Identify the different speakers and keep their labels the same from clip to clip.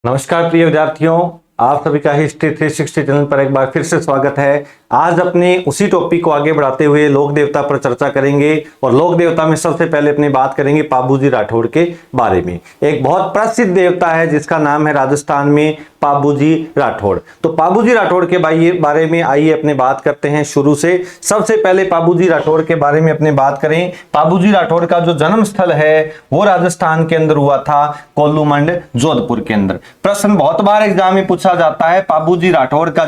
Speaker 1: नमस्कार प्रिय विद्यार्थियों, आप सभी का हिस्ट्री 360 चैनल पर एक बार फिर से स्वागत है। आज अपने उसी टॉपिक को आगे बढ़ाते हुए लोक देवता पर चर्चा करेंगे और लोक देवता में सबसे पहले अपनी बात करेंगे पाबूजी राठौड़ के बारे में। एक बहुत प्रसिद्ध देवता है जिसका नाम है राजस्थान में पाबूजी राठौड़। तो पाबूजी राठौड़ के बारे में आइए अपने बात करते हैं शुरू से। सबसे पहले पाबूजी राठौड़ के बारे में अपने बात करें। पाबूजी राठौड़ का जो जन्म स्थल है वो राजस्थान के अंदर हुआ था, कोल्लूमंड जोधपुर के अंदर। प्रश्न बहुत बार एग्जाम में पूछा जाता है, पाबूजी राठौड़ का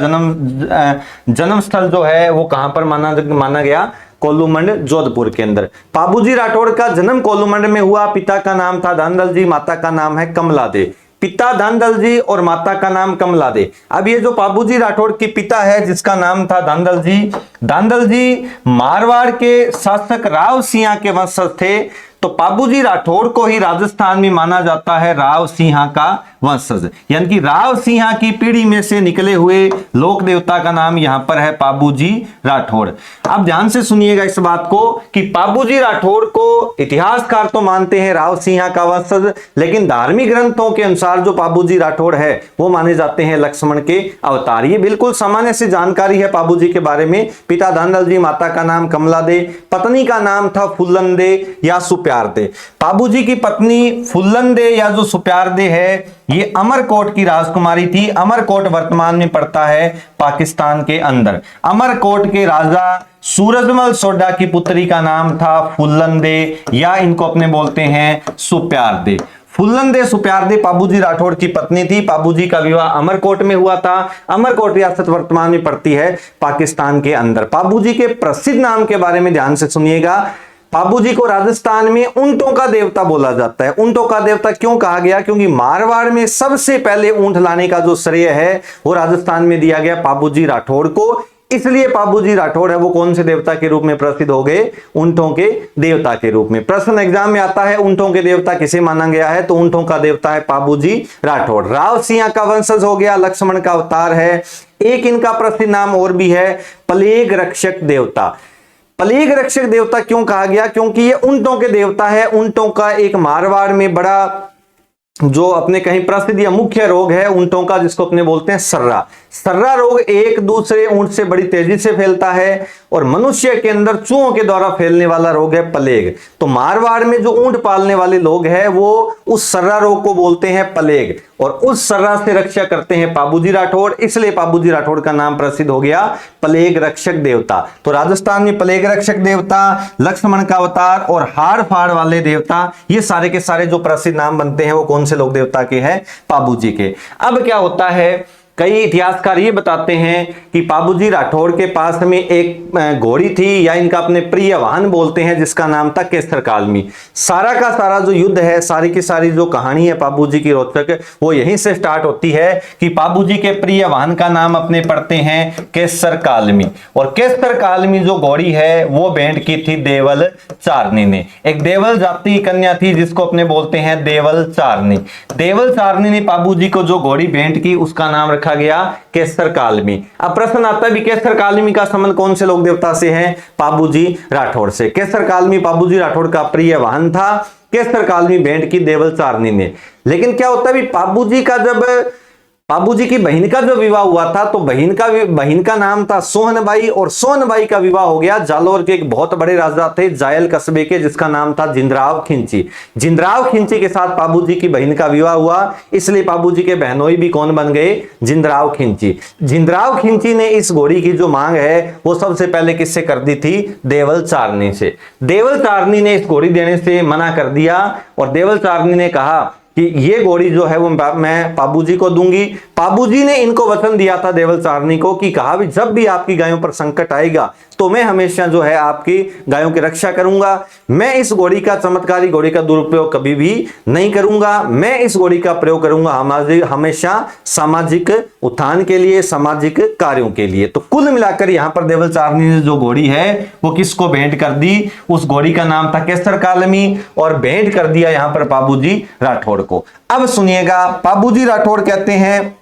Speaker 1: जन्म स्थल जो है वो कहां पर माना गया? कोल्लूमंड जोधपुर के अंदर। पाबूजी राठौड़ का जन्म कोल्लूमंड में हुआ। पिता का नाम था धनदल जी, माता का नाम है कमला दे। पिता धनदल जी और माता का नाम कमला दे। अब ये जो पाबूजी राठौड़ के पिता है जिसका नाम था धनदल जी मारवाड़ के शासक राव सिंह के वंशज थे। तो पाबूजी राठौड़ को ही राजस्थान में माना जाता है राव सिंह का वंशज, यानी कि राव सिंह की पीढ़ी में से निकले हुए लोक देवता का नाम यहां पर है पाबूजी राठौड़। अब ध्यान से सुनिएगा इस बात को कि पाबूजी राठौड़ को इतिहासकार तो मानते हैं राव सिंह का वंशज, लेकिन धार्मिक ग्रंथों के अनुसार जो पाबूजी राठौड़ है वो माने जाते हैं लक्ष्मण के अवतार। ये बिल्कुल सामान्य सी जानकारी है पाबूजी के बारे में। पिता धनदल जी, माता का नाम कमला दे, पत्नी का नाम था फुल्लन दे या सुप्यार दे। पाबूजी की पत्नी फुल्लन दे या जो सुप्यार दे है ये अमरकोट की राजकुमारी थी। अमरकोट वर्तमान में पड़ता है पाकिस्तान के अंदर। अमरकोट के राजा सूरजमल सोडा की पुत्री का नाम था फुल्लन दे या इनको अपने बोलते हैं सुप्यार दे। फुल्लन दे सुप्यार दे पाबूजी राठौड़ की पत्नी थी। पाबूजी का विवाह अमरकोट में हुआ था। अमरकोट रियासत वर्तमान में पड़ती है पाकिस्तान के अंदर। पाबूजी के प्रसिद्ध नाम के बारे में ध्यान से सुनिएगा। पाबूजी को राजस्थान में ऊंटों का देवता बोला जाता है। ऊंटों का देवता क्यों कहा गया? क्योंकि मारवाड़ में सबसे पहले ऊंट लाने का जो श्रेय है वो राजस्थान में दिया गया पाबूजी राठौड़ को। इसलिए पाबूजी राठौड़ है वो कौन से देवता के रूप में प्रसिद्ध हो गए? ऊंटों के देवता के रूप में। प्रश्न एग्जाम में आता है ऊंटों के देवता किसे माना गया है? तो ऊंटों का देवता है पाबूजी राठौड़। राव सिंह का वंशज हो गया, लक्ष्मण का अवतार है। एक इनका प्रसिद्ध नाम और भी है, प्लेग रक्षक देवता। प्लेग रक्षक देवता क्यों कहा गया? क्योंकि ये ऊंटों के देवता है। ऊंटों का एक मारवाड़ में बड़ा जो अपने कहीं प्रसिद्ध या मुख्य रोग है ऊंटों का, जिसको अपने बोलते हैं सर्रा। सर्रा रोग एक दूसरे ऊंट से बड़ी तेजी से फैलता है और मनुष्य के अंदर चूहों के द्वारा फैलने वाला रोग है प्लेग। तो मारवाड़ में जो ऊंट पालने वाले लोग हैं वो उस सर्रा रोग को बोलते हैं प्लेग और उस सर्रा से रक्षा करते हैं पाबूजी राठौड़। इसलिए पाबूजी राठौड़ का नाम प्रसिद्ध हो गया प्लेग रक्षक देवता। तो राजस्थान में प्लेग रक्षक देवता, लक्ष्मण का अवतार और हाड़ फाड़ वाले देवता, ये सारे के सारे जो प्रसिद्ध नाम बनते हैं वो कौन से लोक देवता के हैं? पाबूजी के। अब क्या होता है, कई इतिहासकार ये बताते हैं कि पाबूजी राठौड़ के पास में एक घोड़ी थी या इनका अपने प्रिय वाहन बोलते हैं जिसका नाम था केसर कालमी। सारा का सारा जो युद्ध है, सारी की सारी जो कहानी है पाबूजी की रोचक, वो यहीं से स्टार्ट होती है कि पाबूजी के प्रिय वाहन का नाम अपने पढ़ते हैं केसर कालमी। और केसर कालमी जो घोड़ी है वो भेंट की थी देवल चारनी ने। एक देवल जाति की कन्या थी जिसको अपने बोलते हैं देवल चारनी। देवल चारनी ने पाबूजी को जो घोड़ी भेंट की उसका नाम रखा गया केसर कालमी। अब प्रश्न आता है भी केसर कालमी का संबंध कौन से लोक देवता से है? पाबूजी राठौड़ से। केसर कालमी पाबूजी राठौड़ का प्रिय वाहन था। केसर कालमी भेंट की देवल चारनी ने। लेकिन क्या होता है भी पाबूजी की बहन का जो विवाह हुआ था तो बहन का नाम था सोहनबाई और सोहनबाई का विवाह हो गया जालोर के एक बहुत बड़े राजा थे जायल कस्बे के, जिसका नाम था जिंदराव खिंची। जिंदराव खिंची के साथ पाबूजी की बहन का विवाह हुआ, इसलिए पाबूजी के बहनोई भी कौन बन गए? जिंदराव खिंची। जिंदराव खिंची ने इस घोड़ी की जो मांग है वो सबसे पहले किससे कर दी थी? देवल चारनी से। देवल चारनी ने इस घोड़ी देने से मना कर दिया और देवल चारनी ने कहा कि ये घोड़ी जो है वो मैं पाबूजी को दूंगी। पाबूजी ने इनको वचन दिया था देवल चारनी को कि कहा भी जब भी आपकी गायों पर संकट आएगा तो मैं हमेशा जो है आपकी गायों की रक्षा करूंगा। मैं इस घोड़ी का, चमत्कारी घोड़ी का दुरुपयोग कभी भी नहीं करूंगा। मैं इस घोड़ी का प्रयोग करूंगा हमेशा सामाजिक उत्थान के लिए, सामाजिक कार्यों के लिए। तो कुल मिलाकर यहां पर देवल चारनी ने जो घोड़ी है वो किसको भेंट कर दी? उस घोड़ी का नाम था केसर कालमी और भेंट कर दिया यहां पर पाबूजी राठौड़ को। अब सुनिएगा, पाबूजी राठौड़ कहते हैं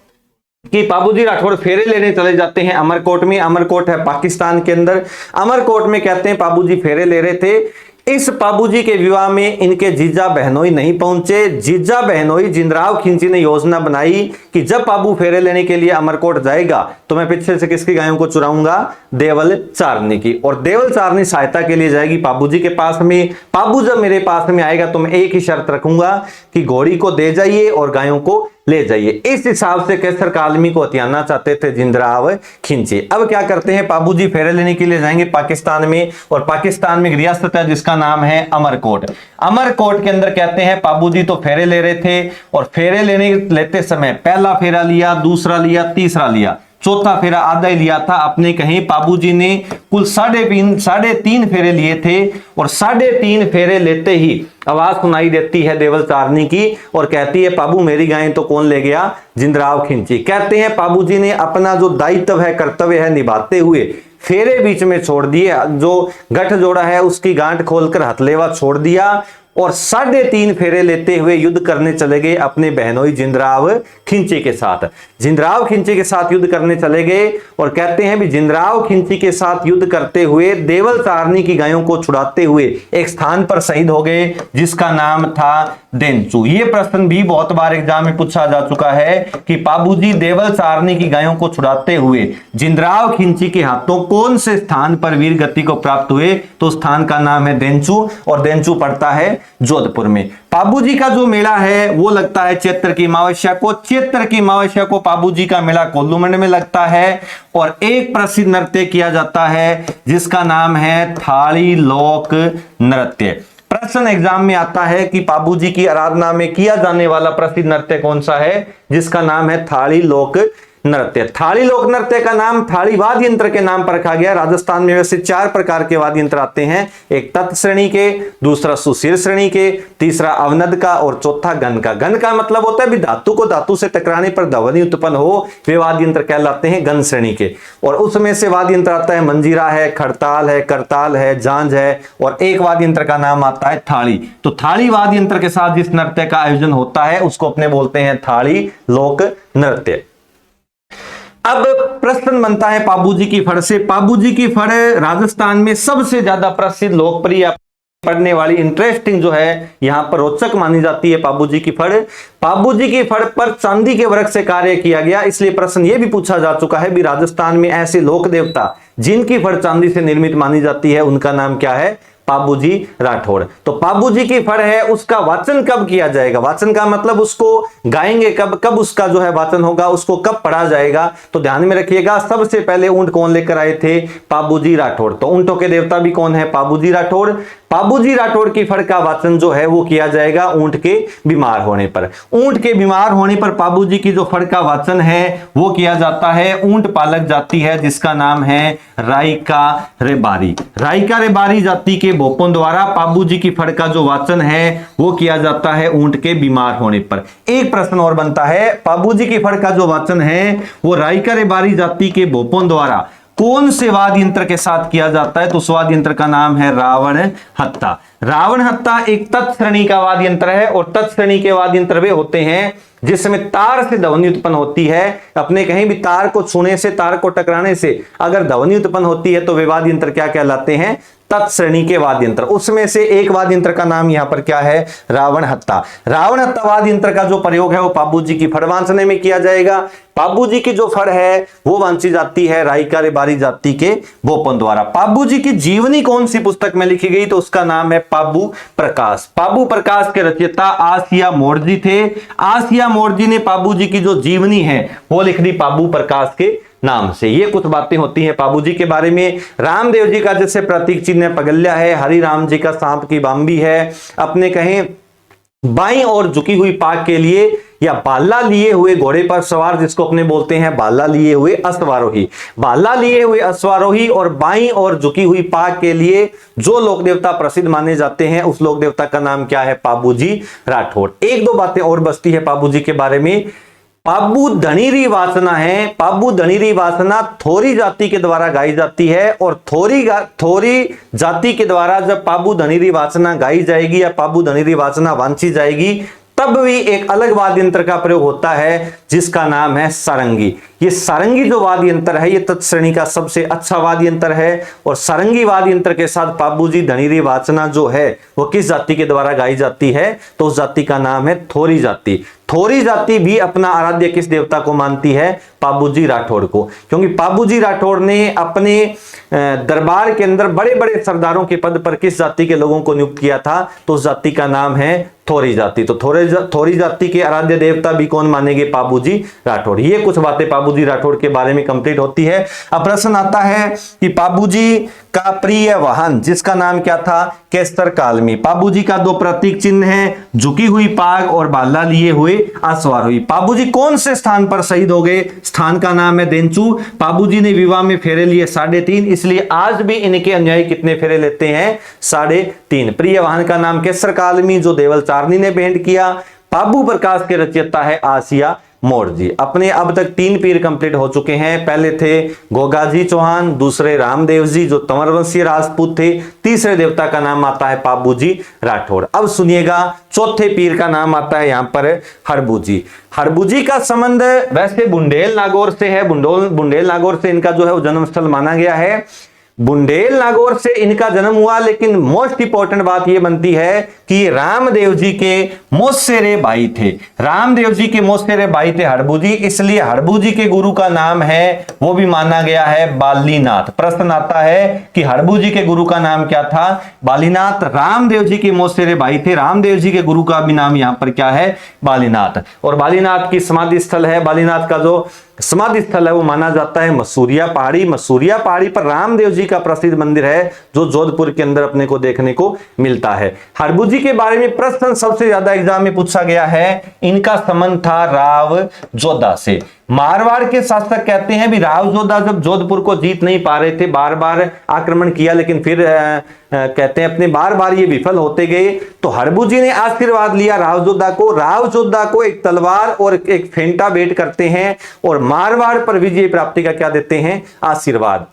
Speaker 1: कि पाबूजी राठौड़ फेरे लेने चले जाते हैं अमरकोट में। अमरकोट है पाकिस्तान के अंदर। अमरकोट में कहते हैं पाबूजी फेरे ले रहे थे इस पाबूजी के विवाह में इनके जीजा बहनोई नहीं पहुंचे। जीजा बहनोई जिंदराव खिंची ने योजना बनाई कि जब पाबू फेरे लेने के लिए अमरकोट जाएगा तो मैं पीछे से किसकी गायों को चुराऊंगा, देवल चारनी की। और देवल चारनी सहायता के लिए जाएगी पाबू जी के पास में। पाबू जब मेरे पास में आएगा तो मैं एक ही शर्त रखूंगा कि घोड़ी को दे जाइए और गायों को ले जाइए। इस हिसाब से कैसर कालमी को हथियाना चाहते थे जिंदराव खिंची। अब क्या करते हैं, पाबूजी फेरे लेने के लिए जाएंगे पाकिस्तान में, और पाकिस्तान में एक रियासत है जिसका नाम है अमरकोट। अमरकोट के अंदर कहते हैं पाबूजी तो फेरे ले रहे थे, और फेरे लेते समय पहला फेरा लिया, दूसरा लिया, तीसरा लिया, चौथा फेरा आधा ही लिया था। अपने कहीं पाबूजी ने कुल 3.5 फेरे लिए थे, और 3.5 फेरे लेते ही आवाज सुनाई देती है देवल चारनी की, और कहती है पाबू मेरी गायें तो कौन ले गया, जिंदराव खिंची। कहते हैं पाबूजी ने अपना जो दायित्व है, कर्तव्य है, निभाते हुए फेरे बीच में छोड़ दिए। जो गठ जोड़ा है उसकी गांठ खोलकर हथलेवा छोड़ दिया, और 3.5 फेरे लेते हुए युद्ध करने चले गए अपने बहनोई जिंदराव खिंची के साथ। जिंदराव खिंची के साथ युद्ध करने चले गए, और कहते हैं भी जिंदराव खिंची के साथ युद्ध करते हुए देवल चारनी की गायों को छुड़ाते हुए एक स्थान पर शहीद हो गए जिसका नाम था देंचू। ये प्रश्न भी बहुत बार एग्जाम में पूछा जा चुका है कि पाबूजी देवल चारनी की गायों को छुड़ाते हुए जिंदराव खिंची के हाथों कौन से स्थान पर वीर गति को प्राप्त हुए, तो स्थान का नाम है देंचू, और देंचू पड़ता है जोधपुर में। पाबूजी का जो मेला है वो लगता है चैत्र की अमावस्या को। चैत्र की अमावस्या को पाबूजी का मेला कोल्लूमंड में लगता है, और एक प्रसिद्ध नृत्य किया जाता है जिसका नाम है थाली लोक नृत्य। प्रश्न एग्जाम में आता है कि पाबूजी की आराधना में किया जाने वाला प्रसिद्ध नृत्य कौन सा है, जिसका नाम है थाली लोक नृत्य। थाली लोक नृत्य का नाम थाली वाद्य यंत्र के नाम पर रखा गया। राजस्थान में वैसे 4 प्रकार के वाद्य यंत्र आते हैं, एक तत् श्रेणी के, दूसरा सुशीर श्रेणी के, तीसरा अवनद का, और चौथा गन का। गन का मतलब होता है भी धातु को धातु से टकराने पर ध्वनि उत्पन्न हो, वे वाद्य यंत्र कहलाते हैं गन श्रेणी के। और उसमें से वाद्य यंत्र आता है मंजीरा है, खड़ताल है, करताल है, झांझ है, और एक वाद्य यंत्र का नाम आता है थाली। तो थाली वाद्य यंत्र के साथ जिस नृत्य का आयोजन होता है उसको अपने बोलते हैं थाली लोक नृत्य। अब प्रश्न बनता है पाबूजी की फड़ से। पाबूजी की फड़ राजस्थान में सबसे ज्यादा प्रसिद्ध, लोकप्रिय, पढ़ने वाली, इंटरेस्टिंग जो है, यहां पर रोचक मानी जाती है पाबूजी की फड़। पाबूजी की फड़ पर चांदी के वर्क से कार्य किया गया, इसलिए प्रश्न यह भी पूछा जा चुका है भी राजस्थान में ऐसे लोक देवता जिनकी फड़ चांदी से निर्मित मानी जाती है उनका नाम क्या है, पाबूजी राठौड़। तो पाबूजी की फड़ है, उसका वाचन कब किया जाएगा, वाचन का मतलब उसको गाएंगे कब उसका जो है वाचन होगा, उसको कब पढ़ा जाएगा, तो ध्यान में रखिएगा। सबसे पहले ऊंट कौन लेकर आए थे, पाबूजी राठौड़। तो ऊंटों के देवता भी कौन है, पाबूजी राठौड़। पाबूजी राठौड़ की फड़ का वाचन जो है वो किया जाएगा ऊंट के बीमार होने पर। ऊंट के बीमार होने पर पाबूजी की जो फड़ का वाचन है वो किया जाता है ऊंट पालक जाति है जिसका नाम है राइका रेबारी। राइका रेबारी जाति के भोपों द्वारा पाबूजी की फड़ का जो वाचन है वो किया जाता है ऊंट के बीमार होने पर। एक प्रश्न और बनता है, पाबूजी की फड़ का जो वाचन है वो राइका रेबारी जाति के भोपों द्वारा कौन से वाद्य यंत्र के साथ किया जाता है, तो उस वाद्य यंत्र का नाम है रावण हत्ता। रावण हत्ता एक तत् श्रेणी का वाद्य यंत्र है, और तत् श्रेणी के वाद्य यंत्र वे होते हैं जिसमें तार से ध्वनि उत्पन्न होती है। अपने कहीं भी तार को छूने से, तार को टकराने से अगर ध्वनि उत्पन्न होती है तो वे वाद्य यंत्र क्या कहलाते हैं, तत् श्रेणी के वाद्य यंत्र। उसमें से एक वाद्य यंत्र का नाम यहां पर क्या है, रावण हत्ता। रावण हत्ता वाद्य यंत्र का जो प्रयोग है वो पाबूजी की फड़ वांचने में किया जाएगा। पाबूजी की जो फड़ है वो वांची जाती है राइका रेबारी जाति के भोपों द्वारा। पाबूजी की जीवनी कौन सी पुस्तक में लिखी गई, तो उसका नाम है पाबू प्रकाश। पाबू प्रकाश के रचयिता आसिया मोर्जी थे। आसिया मोर्जी ने पाबूजी की जो जीवनी है वो लिख दी पाबू प्रकाश के नाम से। ये कुछ बातें होती हैं पाबूजी के बारे में। रामदेव जी का जैसे प्रतीक चिन्ह पगल्या है, हरि राम जी का सांप की बांबी है, अपने कहें बाईं और झुकी हुई पाक के लिए या बाला लिए हुए घोड़े पर सवार जिसको अपने बोलते हैं बाला लिए हुए अश्वारोही। बाला लिए हुए अश्वारोही और बाईं और झुकी हुई पाक के लिए जो लोक देवता प्रसिद्ध माने जाते हैं उस लोक देवता का नाम क्या है, पाबूजी राठौड़। एक दो बातें और बचती है पाबूजी के बारे में। पाबू धनीरी वासना है। पाबू धनीरी वासना थोरी जाति के द्वारा गाई जाती है, और थोरी जाति के द्वारा जब पाबू धनीरी वासना गाई जाएगी या पाबू धनीरी वासना वांची जाएगी तब भी एक अलग वाद्य यंत्र का प्रयोग होता है जिसका नाम है सारंगी। ये सारंगी जो वाद्य यंत्र है ये तत्श्रेणी का सबसे अच्छा वाद्य यंत्र है। और सारंगी वाद्य यंत्र के साथ पाबूजी धनीरी वाचना जो है वो किस जाति के द्वारा गाई जाती है, तो उस जाति का नाम है थोरी जाति। थोरी जाति भी अपना आराध्य किस देवता को मानती है, पाबूजी राठौड़ को, क्योंकि पाबूजी राठौड़ ने अपने दरबार के अंदर बड़े बड़े सरदारों के पद पर किस जाति के लोगों को नियुक्त किया था, तो उस जाति का नाम है थोरी जाति। तो थोरी जाति के आराध्य देवता भी कौन मानेंगे, पाबूजी राठौड़। ये कुछ बातें पाबूजी राठौड़ के बारे में कंप्लीट होती है। अब प्रश्न आता है कि पाबूजी का प्रिय वाहन जिसका नाम क्या था, केसर कालमी। पाबूजी का दो प्रतीक चिन्ह है, झुकी हुई पाग और भाला लिए हुए अश्वारोही। पाबूजी कौन से स्थान पर शहीद हो गए, स्थान का नाम है देंचू। पाबूजी ने विवाह में फेरे लिए 3.5, इसलिए आज भी इनके अनुयायी कितने फेरे लेते हैं, 3.5। प्रिय वाहन का नाम केसर कालमी जो देवल चारनी ने भेंट किया। पाबू प्रकाश के रचयिता है आसिया मोड़ जी। अपने अब तक 3 पीर कंप्लीट हो चुके हैं। पहले थे गोगाजी चौहान, दूसरे रामदेव जी जो तंवर वंशीय राजपूत थे, तीसरे देवता का नाम आता है पाबूजी राठौड़। अब सुनिएगा चौथे पीर का नाम आता है यहां पर हरबूजी। हरबूजी का संबंध वैसे बुंडेल नागौर से है। बुंडेल नागौर से इनका जो है वो जन्म स्थल माना गया है। बुंडेल नागौर से इनका जन्म हुआ, लेकिन मोस्ट इंपॉर्टेंट बात यह बनती है कि रामदेव जी के मौसेरे भाई थे। रामदेव जी के मौसेरे भाई थे हरबूजी, इसलिए हरबूजी के गुरु का नाम है वो भी माना गया है बालीनाथ। प्रश्न आता है कि हरबूजी के गुरु का नाम क्या था, बालीनाथ। रामदेव जी के मौसेरे भाई थे, रामदेव जी के गुरु का भी नाम यहां पर क्या है, बालीनाथ। और बालीनाथ की समाधि स्थल है, बालीनाथ का जो समाधि स्थल है वो माना जाता है मसूरिया पहाड़ी। मसूरिया पहाड़ी पर रामदेव जी का प्रसिद्ध मंदिर है जो जोधपुर के अंदर अपने को देखने को मिलता है। हरबूजी के बारे में प्रश्न सबसे ज्यादा एग्जाम में पूछा गया है। इनका संबंध था राव जोधा से। मारवाड़ के शासक कहते हैं भी राव जोधा जब जोधपुर को जीत नहीं पा रहे थे, बार बार आक्रमण किया, लेकिन फिर कहते हैं अपने बार बार ये विफल होते गए, तो हरबूजी ने आशीर्वाद लिया राव जोधा को। राव जोधा को एक तलवार और एक फेंटा भेंट करते हैं और मारवाड़ पर विजय प्राप्ति का क्या देते हैं, आशीर्वाद।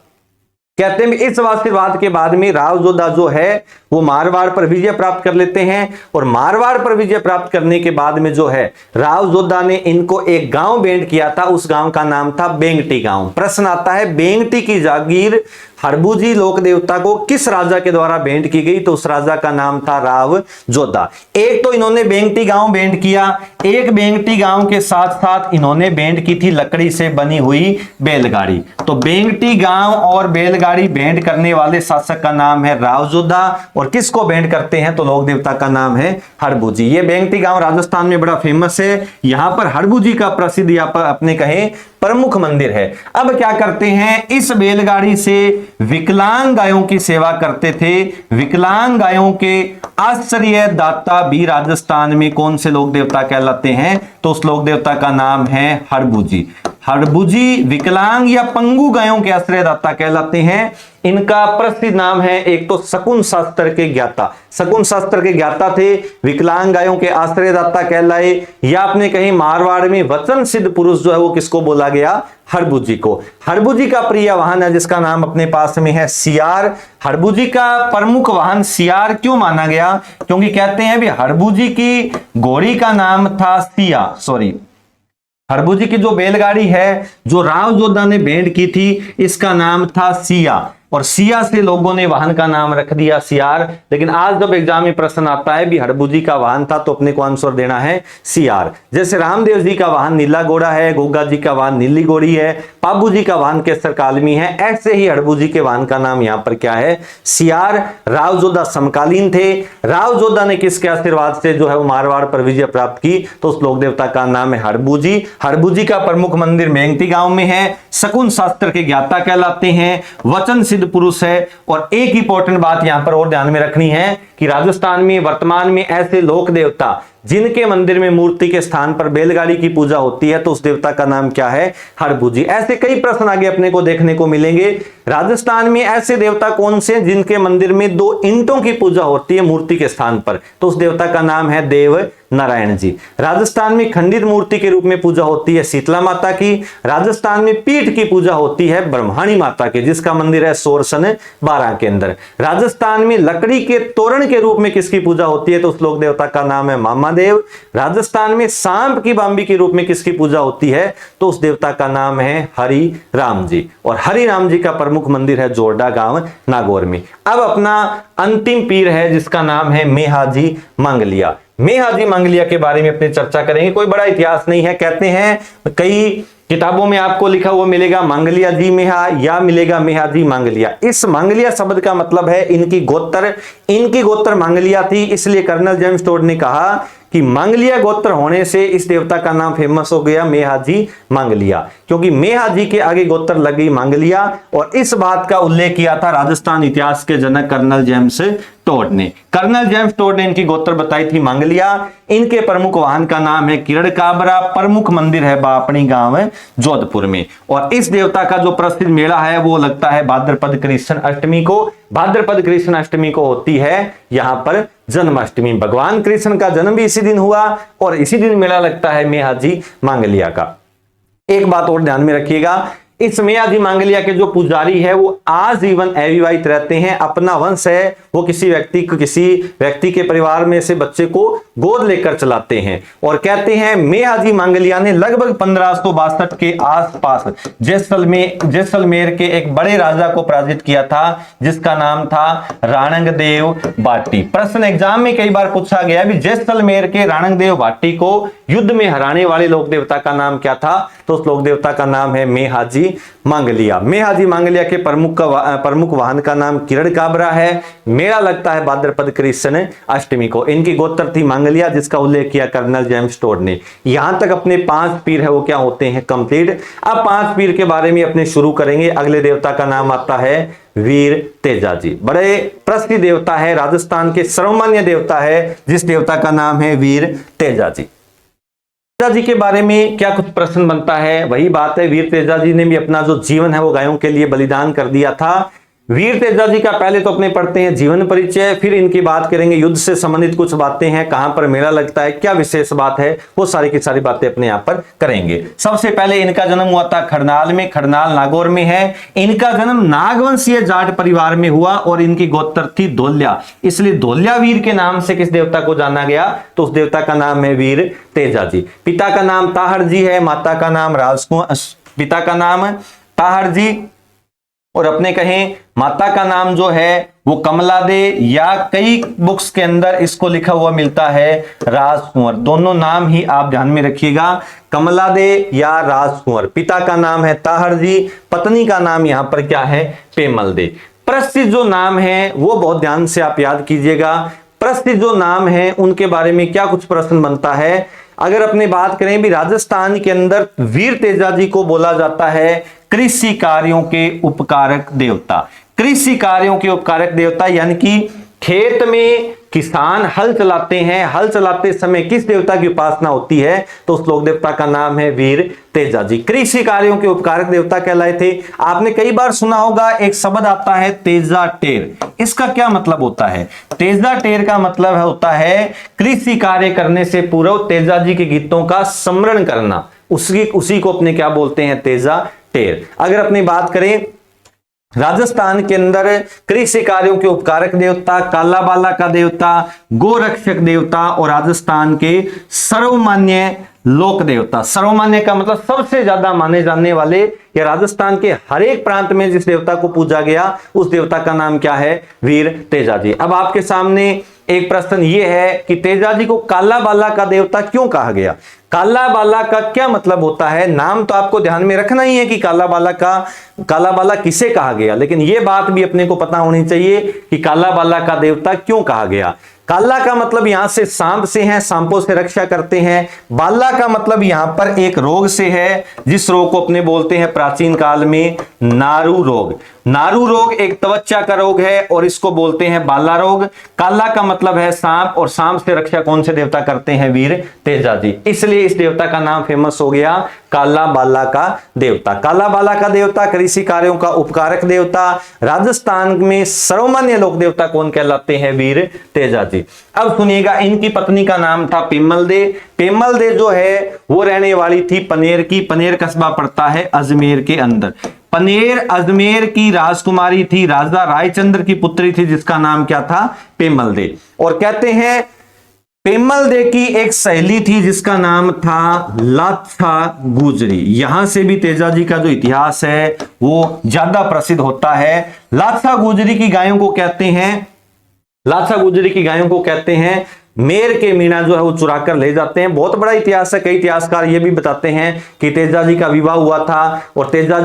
Speaker 1: कहते हैं इस आशीर्वाद के बाद में राव जोधा जो है वो मारवाड़ पर विजय प्राप्त कर लेते हैं। और मारवाड़ पर विजय प्राप्त करने के बाद में जो है राव जोधा ने इनको एक गांव भेंट किया था, उस गांव का नाम था बेंगटी गांव। प्रश्न आता है बेंगटी की जागीर हरबूजी लोक देवता को किस राजा के द्वारा भेंट की गई, तो उस राजा का नाम था राव जोधा। एक तो इन्होंने बेंगटी गांव भेंट किया, एक बेंगटी गांव के साथ साथ इन्होंने भेंट की थी लकड़ी से बनी हुई बैलगाड़ी। तो बेंगटी गांव और बैलगाड़ी भेंट करने वाले शासक का नाम है राव जोधा। और किसको भेंट करते हैं, तो लोक देवता का नाम है हरबूजी। ये बेंगटी गांव राजस्थान में बड़ा फेमस है। यहां पर हरबूजी का प्रसिद्ध यहाँ पर अपने कहे प्रमुख मंदिर है। अब क्या करते हैं, इस बैलगाड़ी से विकलांग गायों की सेवा करते थे। विकलांग गायों के आश्रय दाता भी राजस्थान में कौन से लोक देवता कहलाते हैं, तो उस लोक देवता का नाम है हरबूजी। हरबूजी विकलांग या पंगु गायों के आश्रयदाता कहलाते हैं। इनका प्रसिद्ध नाम है एक तो शकुन शास्त्र के ज्ञाता, शकुन शास्त्र के ज्ञाता थे, विकलांग गायों के आश्रयदाता कहलाए। या आपने कहीं मारवाड़ में वचन सिद्ध पुरुष जो है वो किसको बोला गया, हरबूजी को। हरबूजी का प्रिय वाहन है जिसका नाम अपने पास में है सियार। हरबूजी का प्रमुख वाहन सियार क्यों माना गया, क्योंकि कहते हैं भी हरबूजी की घोड़ी का नाम था सिया, हरबूजी की जो बैलगाड़ी है जो राव जोधा ने भेंट की थी इसका नाम था सिया। और सिया से लोगों ने वाहन का नाम रख दिया सियार। लेकिन आज जब एग्जाम में प्रश्न आता है भी हरबूजी का वाहन था तो अपने को आंसर देना है सियार। जैसे रामदेव जी का वाहन नीला घोड़ा है, गोगा जी का वाहन नीली घोड़ी है, पाबू जी का वाहन केसर कालमी है, ऐसे ही हरबूजी के वाहन का नाम यहाँ पर क्या है, सियार। राव जोधा समकालीन थे। राव जोधा ने किसके आशीर्वाद से जो है वो मारवाड़ पर विजय प्राप्त की, तो उस लोक देवता का नाम है हरबूजी। हरबूजी का प्रमुख मंदिर मेंगटी गांव में है। शकुन शास्त्र के ज्ञाता कहलाते हैं, वचन सिद्ध पुरुष है। और एक इंपॉर्टेंट बात यहां पर और ध्यान में रखनी है कि राजस्थान में वर्तमान में ऐसे लोक देवता जिनके मंदिर में मूर्ति के स्थान पर बैलगाड़ी की पूजा होती है, तो उस देवता का नाम क्या है, हरबूजी। ऐसे कई प्रश्न आगे अपने को देखने को मिलेंगे। राजस्थान में ऐसे देवता कौन से हैं जिनके मंदिर में 2 ईंटों की पूजा होती है मूर्ति के स्थान पर? तो उस देवता का नाम है देव नारायण जी। राजस्थान में खंडित मूर्ति के रूप में पूजा होती है शीतला माता की। राजस्थान में पीठ की पूजा होती है ब्रह्माणी माता की, जिसका मंदिर है सोरसन 12 के अंदर। राजस्थान में लकड़ी के तोरण के रूप में किसकी पूजा होती है? तो उस लोक देवता का नाम है मामादेव। राजस्थान में सांप की बांबी के रूप में किसकी पूजा होती है? तो उस देवता का नाम है हरि राम जी। और हरि राम जी का प्रमुख मंदिर है जोरडा गांव नागौर में। अब अपना अंतिम पीर है जिसका नाम है मेहाजी मांगलिया। मेहाजी मांगलिया के बारे में अपनी चर्चा करेंगे। कोई बड़ा इतिहास नहीं है, कहते हैं कई किताबों में आपको लिखा हुआ मिलेगा मांगलिया जी मेहा या मिलेगा मेहाजी मांगलिया। इस मांगलिया शब्द का मतलब है इनकी गोत्र मांगलिया थी, इसलिए कर्नल जेम्स टोड ने कहा कि मांगलिया गोत्र होने से इस देवता का नाम फेमस हो गया मेहाजी मांगलिया, क्योंकि मेहाजी के आगे गोत्र लग गई मांगलिया। और इस बात का उल्लेख किया था राजस्थान इतिहास के जनक कर्नल जेम्स टोड ने। कर्नल जेम्स टोड ने इनकी गोत्र बताई थी मांगलिया। इनके प्रमुख वाहन का नाम है किरण काबरा। प्रमुख मंदिर है बापणी गांव जोधपुर में। और इस देवता का जो प्रसिद्ध मेला है वो लगता है भाद्रपद कृष्ण अष्टमी को। भाद्रपद कृष्ण अष्टमी को होती है यहां पर जन्माष्टमी। भगवान कृष्ण का जन्म भी इसी दिन हुआ और इसी दिन मेला लगता है मेहाजी मांगलिया का। एक बात और ध्यान में रखिएगा, इस मेहाजी मांगलिया के जो पुजारी है वो आजीवन अविवाहित रहते हैं। अपना वंश है वो किसी व्यक्ति के परिवार में से बच्चे को गोद लेकर चलाते हैं। और कहते हैं मेहाजी मांगलिया ने लगभग 1562 के आसपास जैसलमेर के एक बड़े राजा को पराजित किया था जिसका नाम था राणंगदेव भाटी। प्रश्न एग्जाम में कई बार पूछा गया भी जैसलमेर के राणंगदेव भाटी को युद्ध में हराने वाले लोक देवता का नाम क्या था? तो उस लोक देवता का नाम है मेहाजी मांगलिया। मेहाजी मांगलिया के प्रमुख वाहन का नाम किरण काबरा है। मेला लगता है भाद्रपद कृष्ण अष्टमी को। इनकी गोत्र थी मांगलिया जिसका उल्लेख किया कर्नल जेम्स टोड ने। यहां तक अपने 5 पीर है वो क्या होते हैं? कंप्लीट। अब 5 पीर के बारे में अपने शुरू करेंगे। अगले देवता का नाम आता है वीर तेजा जी। बड़े प्रसिद्ध देवता है, राजस्थान के सर्वमान्य देवता है जिस देवता का नाम है वीर तेजा जी। तेजा जी के बारे में क्या कुछ प्रश्न बनता है? वही बात है, वीर तेजा जी ने भी अपना जो जीवन है वो गायों के लिए बलिदान कर दिया था। वीर तेजा जी का पहले तो अपने पढ़ते हैं जीवन परिचय, फिर इनकी बात करेंगे युद्ध से संबंधित कुछ बातें हैं, कहां पर मेला लगता है, क्या विशेष बात है, वो सारी की सारी बातें अपने यहां पर करेंगे। सबसे पहले इनका जन्म हुआ था खरनाल में, खरनाल नागौर में है। इनका जन्म नागवंशीय जाट परिवार में हुआ और इनकी गोत्र थी धोल्या, इसलिए धोल्या वीर के नाम से किस देवता को जाना गया? तो उस देवता का नाम है वीर तेजा जी। पिता का नाम ताहर जी है, माता का नाम पिता का नाम ताहर जी और अपने कहें माता का नाम जो है वो कमला दे, या कई बुक्स के अंदर इसको लिखा हुआ मिलता है राजकुंवर। दोनों नाम ही आप ध्यान में रखिएगा, कमला दे या राजकुंवर। पिता का नाम है ताहर जी, पत्नी का नाम यहां पर क्या है? पेमल दे। प्रसिद्ध जो नाम है वो बहुत ध्यान से आप याद कीजिएगा। प्रसिद्ध जो नाम है उनके बारे में क्या कुछ प्रश्न बनता है? अगर अपनी बात करें भी राजस्थान के अंदर वीर तेजा जी को बोला जाता है कृषि कार्यों के उपकारक देवता। कृषि कार्यों के उपकारक देवता यानी कि खेत में किसान हल चलाते हैं, हल चलाते समय किस देवता की उपासना होती है? तो उस लोक देवता का नाम है वीर तेजा जी। कृषि कार्यों के उपकारक देवता कहलाए थे। आपने कई बार सुना होगा एक शब्द आता है तेजा टेर। इसका क्या मतलब होता है? तेजा टेर का मतलब होता है कृषि कार्य करने से पूर्व तेजा जी के गीतों का स्मरण करना, उसी को अपने क्या बोलते हैं? तेजा टेर। अगर अपनी बात करें राजस्थान के अंदर कृषि कार्यों के उपकारक देवता, कालाबाला का देवता, गोरक्षक देवता और राजस्थान के सर्वमान्य लोक देवता। सर्वमान्य का मतलब सबसे ज्यादा माने जाने वाले, या राजस्थान के हर एक प्रांत में जिस देवता को पूजा गया उस देवता का नाम क्या है? वीर तेजा जी। अब आपके सामने एक प्रश्न ये है कि तेजा जी को कालाबाला का देवता क्यों कहा गया? कालाबाला का क्या मतलब होता है? नाम तो आपको ध्यान में रखना ही है कि कालाबाला किसे कहा गया, लेकिन यह बात भी अपने को पता होनी चाहिए कि कालाबाला का देवता क्यों कहा गया। काला का मतलब यहां से सांप से है, सांपों से रक्षा करते हैं। बाला का मतलब यहां पर एक रोग से है जिस रोग को अपने बोलते हैं प्राचीन काल में नारू रोग। नारू रोग एक त्वचा का रोग है और इसको बोलते हैं बाला रोग। काला का मतलब है सांप, और सांप से रक्षा कौन से देवता करते हैं? वीर तेजा जी। इसलिए इस देवता का नाम फेमस हो गया काला बाला का देवता। काला बाला का देवता कृषि कार्यों का उपकारक देवता। राजस्थान में सर्वमान्य लोक देवता कौन कहलाते हैं? वीर तेजा जी। अब सुनिएगा, इनकी पत्नी का नाम था पेमल दे। पेमल दे जो है वो रहने वाली थी पनेर की। पनेर कस्बा पड़ता है अजमेर के अंदर। पनेर अजमेर की राजकुमारी थी, राजा रायचंद्र की पुत्री थी, जिसका नाम क्या था? पेमल दे। और कहते हैं पेमल दे की एक सहेली थी जिसका नाम था लाच्छा गुजरी। यहां से भी तेजा जी का जो इतिहास है वो ज्यादा प्रसिद्ध होता है। लाच्छा गुजरी की गायों को कहते हैं, लाच्छा गुजरी की गायों को कहते हैं मेर के मीणा जो है वो चुरा कर ले जाते हैं। बहुत बड़ा इतिहास है। कई इतिहासकार ये भी बताते हैं कि तेजा जी का विवाह हुआ था और तेजा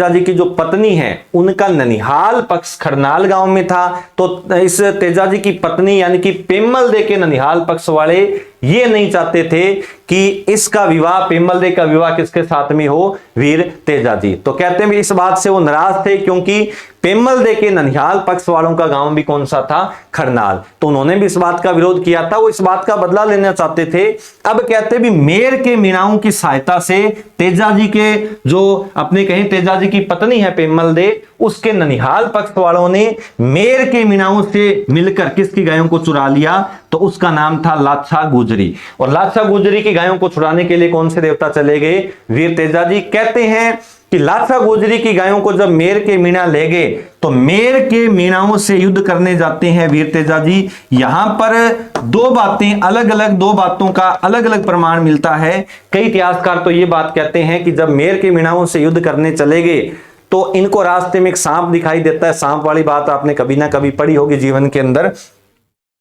Speaker 1: जी की जो पत्नी है उनका ननिहाल पक्ष खरनाल गांव में था। तो इस तेजा जी की पत्नी यानी कि पेमल दे के ननिहाल पक्ष वाले ये नहीं चाहते थे कि इसका विवाह, पेमल दे का विवाह किसके साथ में हो? वीर तेजा जी। तो कहते हैं इस बात से वो नाराज थे क्योंकि पेमल दे के ननिहाल पक्ष वालों का गांव भी कौन सा था? खरनाल। तो उन्होंने भी इस बात का विरोध किया था, वो इस बात का बदला लेना चाहते थे। अब कहते भी मेर के मीणाओं की सहायता से तेजा जी के जो अपने कहें तेजा जी की पत्नी है पेमल दे, उसके ननिहाल पक्ष वालों ने मेर के मीणाओं से मिलकर किसकी गायों को चुरा लिया? तो उसका नाम था लाच्छा गुजरी। और लाच्छा गुजरी की गायों को छुड़ाने के लिए कौन से देवता चले गए? वीर तेजा जी। कहते हैं कि लाच्छा गुजरी की गायों को जब मेर के मीणा ले गए तो मेर के मीणाओं से युद्ध करने जाते हैं वीर तेजा जी। यहां पर दो बातें अलग अलग, दो बातों का अलग अलग प्रमाण मिलता है। कई इतिहासकार तो ये बात कहते हैं कि जब मेर के मीणाओं से युद्ध करने चले गए तो इनको रास्ते में एक सांप दिखाई देता है। सांप वाली बात आपने कभी ना कभी पढ़ी होगी जीवन के अंदर।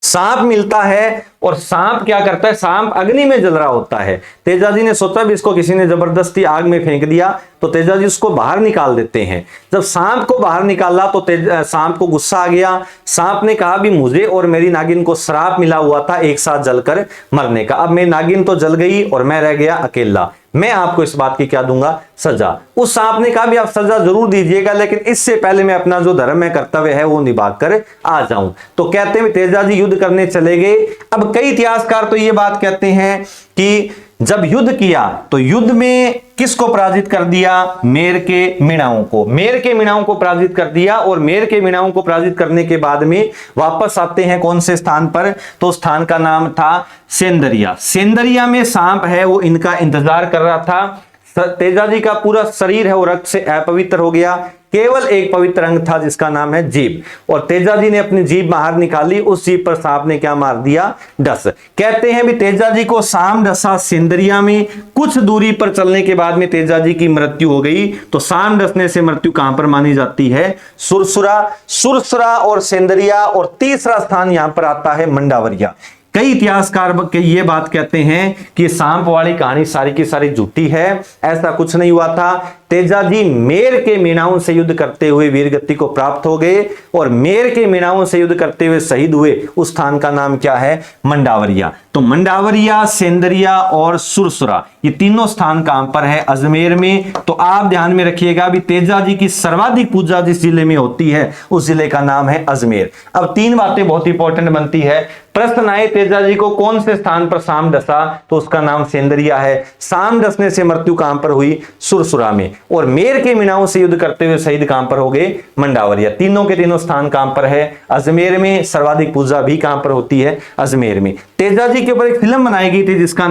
Speaker 1: सांप मिलता है और सांप क्या करता है? सांप अग्नि में जल रहा होता है। तेजा जी ने सोचा भी इसको किसी ने जबरदस्ती आग में फेंक दिया, तो तेजा जी उसको बाहर निकाल देते हैं। जब सांप को बाहर निकाला तो सांप को गुस्सा आ गया। सांप ने कहा भी मुझे और मेरी नागिन को श्राप मिला हुआ था एक साथ जलकर मरने का। अब मेरी नागिन तो जल गई और मैं रह गया अकेला, मैं आपको इस बात की क्या दूंगा? सजा। उस सांप ने कहा भी आप सजा जरूर दीजिएगा, लेकिन इससे पहले मैं अपना जो धर्म है, कर्तव्य है, वो निभा कर आ जाऊं। तो कहते हैं तेजा जी युद्ध करने चले गए। अब कई इतिहासकार तो ये बात कहते हैं कि जब युद्ध किया तो युद्ध में किसको पराजित कर दिया? मेर के मीणाओं को। मेर के मीणाओं को पराजित कर दिया। और मेर के मीणाओं को पराजित करने के बाद में वापस आते हैं कौन से स्थान पर? तो स्थान का नाम था सेंदरिया। सेंदरिया में सांप है वो इनका इंतजार कर रहा था। तेजा जी का पूरा शरीर है वो रक्त से अपवित्र हो गया, केवल एक पवित्र अंग था जिसका नाम है जीभ। और तेजा जी ने अपनी जीभ बाहर निकाली, उस जीभ पर सांप ने क्या मार दिया? डस। कहते हैं भी तेजा जी को सांप डसा सेंदरिया में। कुछ दूरी पर चलने के बाद में तेजा जी की मृत्यु हो गई। तो सांप डसने से मृत्यु कहां पर मानी जाती है? सुरसुरा। सुरसुरा और सेंदरिया। और तीसरा स्थान यहां पर आता है मंडावरिया। कई इतिहासकार ये बात कहते हैं कि सांप वाली कहानी सारी की सारी झूठी है, ऐसा कुछ नहीं हुआ था। तेजा जी मेर के मीणाओं से युद्ध करते हुए वीरगति को प्राप्त हो गए और मेर के मीणाओं से युद्ध करते हुए शहीद हुए। उस स्थान का नाम क्या है? मंडावरिया। तो मंडावरिया, सेंदरिया और सुरसुरा, ये तीनों स्थान कहां पर है? अजमेर में। तो आप ध्यान में रखिएगा भी तेजा जी की सर्वाधिक पूजा जिस जिले में होती है उस जिले का नाम है अजमेर। अब तीन बातें बहुत इंपॉर्टेंट बनती है। प्रश्न आए तेजा जी को कौन से स्थान पर सांप डसा? तो उसका नाम सेंदरिया है। सांप डसने से मृत्यु कहां पर हुई? सुरसुरा में। और मेर के मीणाओं से युद्ध करते हुए शहीद कहां पर हो गए? मंडावरिया। तीनों के तीनों स्थान कहां पर है? अजमेर में। सर्वाधिक पूजा भी कहां पर होती है? अजमेर में। तेजा जी के ऊपर एक फिल्म बनाई गई थी जिसका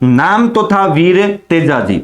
Speaker 1: नाम तो था वीर तेजा जी।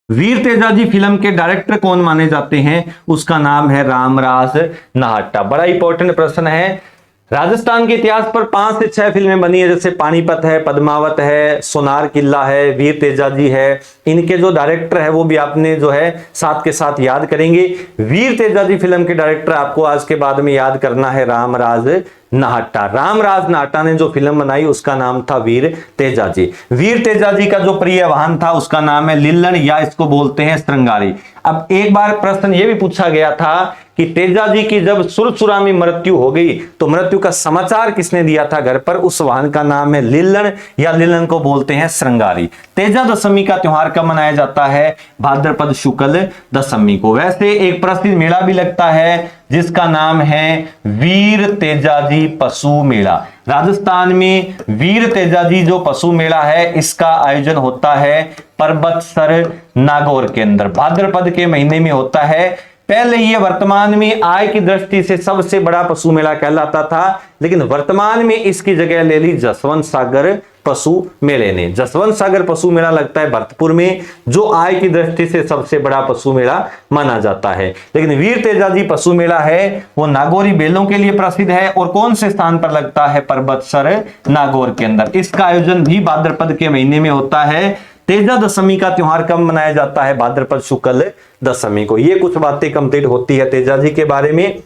Speaker 1: वीर तेजा जी फिल्म के डायरेक्टर कौन माने जाते हैं? उसका नाम है रामराज नाहटा। बड़ा इंपॉर्टेंट प्रश्न है। राजस्थान के इतिहास पर 5 से 6 फिल्में बनी है, जैसे पानीपत है, पद्मावत है, सोनार किला है, वीर तेजा जी है। इनके जो डायरेक्टर है वो भी आपने जो है साथ के साथ याद करेंगे। वीर तेजा जी फिल्म के डायरेक्टर आपको आज के बाद में याद करना है रामराज नाहटा। रामराज नाहटा ने जो फिल्म बनाई उसका नाम था वीर तेजाजी। वीर तेजाजी का जो प्रिय वाहन था उसका नाम है लीलन, या इसको बोलते हैं श्रृंगारी। अब एक बार प्रश्न यह भी पूछा गया था कि तेजाजी की जब सुरसुरा में मृत्यु हो गई तो मृत्यु का समाचार किसने दिया था घर पर? उस वाहन का नाम है लीलन, या लीलन को बोलते हैं श्रृंगारी। तेजा दशमी का त्योहार कब मनाया जाता है? भाद्रपद शुक्ल दशमी को। वैसे एक प्रसिद्ध मेला भी लगता है जिसका नाम है वीर तेजाजी पशु मेला। राजस्थान में वीर तेजाजी जो पशु मेला है इसका आयोजन होता है पर्वतसर नागौर के अंदर, भाद्रपद के महीने में होता है। पहले ये वर्तमान में आय की दृष्टि से सबसे बड़ा पशु मेला कहलाता था, लेकिन वर्तमान में इसकी जगह ले ली जसवंत सागर पशु मेले ने। जसवंत सागर पशु मेला लगता है भरतपुर में, जो आय की दृष्टि से सबसे बड़ा पशु मेला माना जाता है। लेकिन वीर तेजाजी पशु मेला है वो नागौरी बैलों के लिए प्रसिद्ध है, और कौन से स्थान पर लगता है? पर्वतसर नागौर के अंदर। इसका आयोजन भी भाद्रपद के महीने में होता है। तेजा दशमी का त्योहार कब मनाया जाता है? भाद्रपद शुक्ल दशमी को। ये कुछ बातें कंप्लीट होती है तेजाजी के बारे में।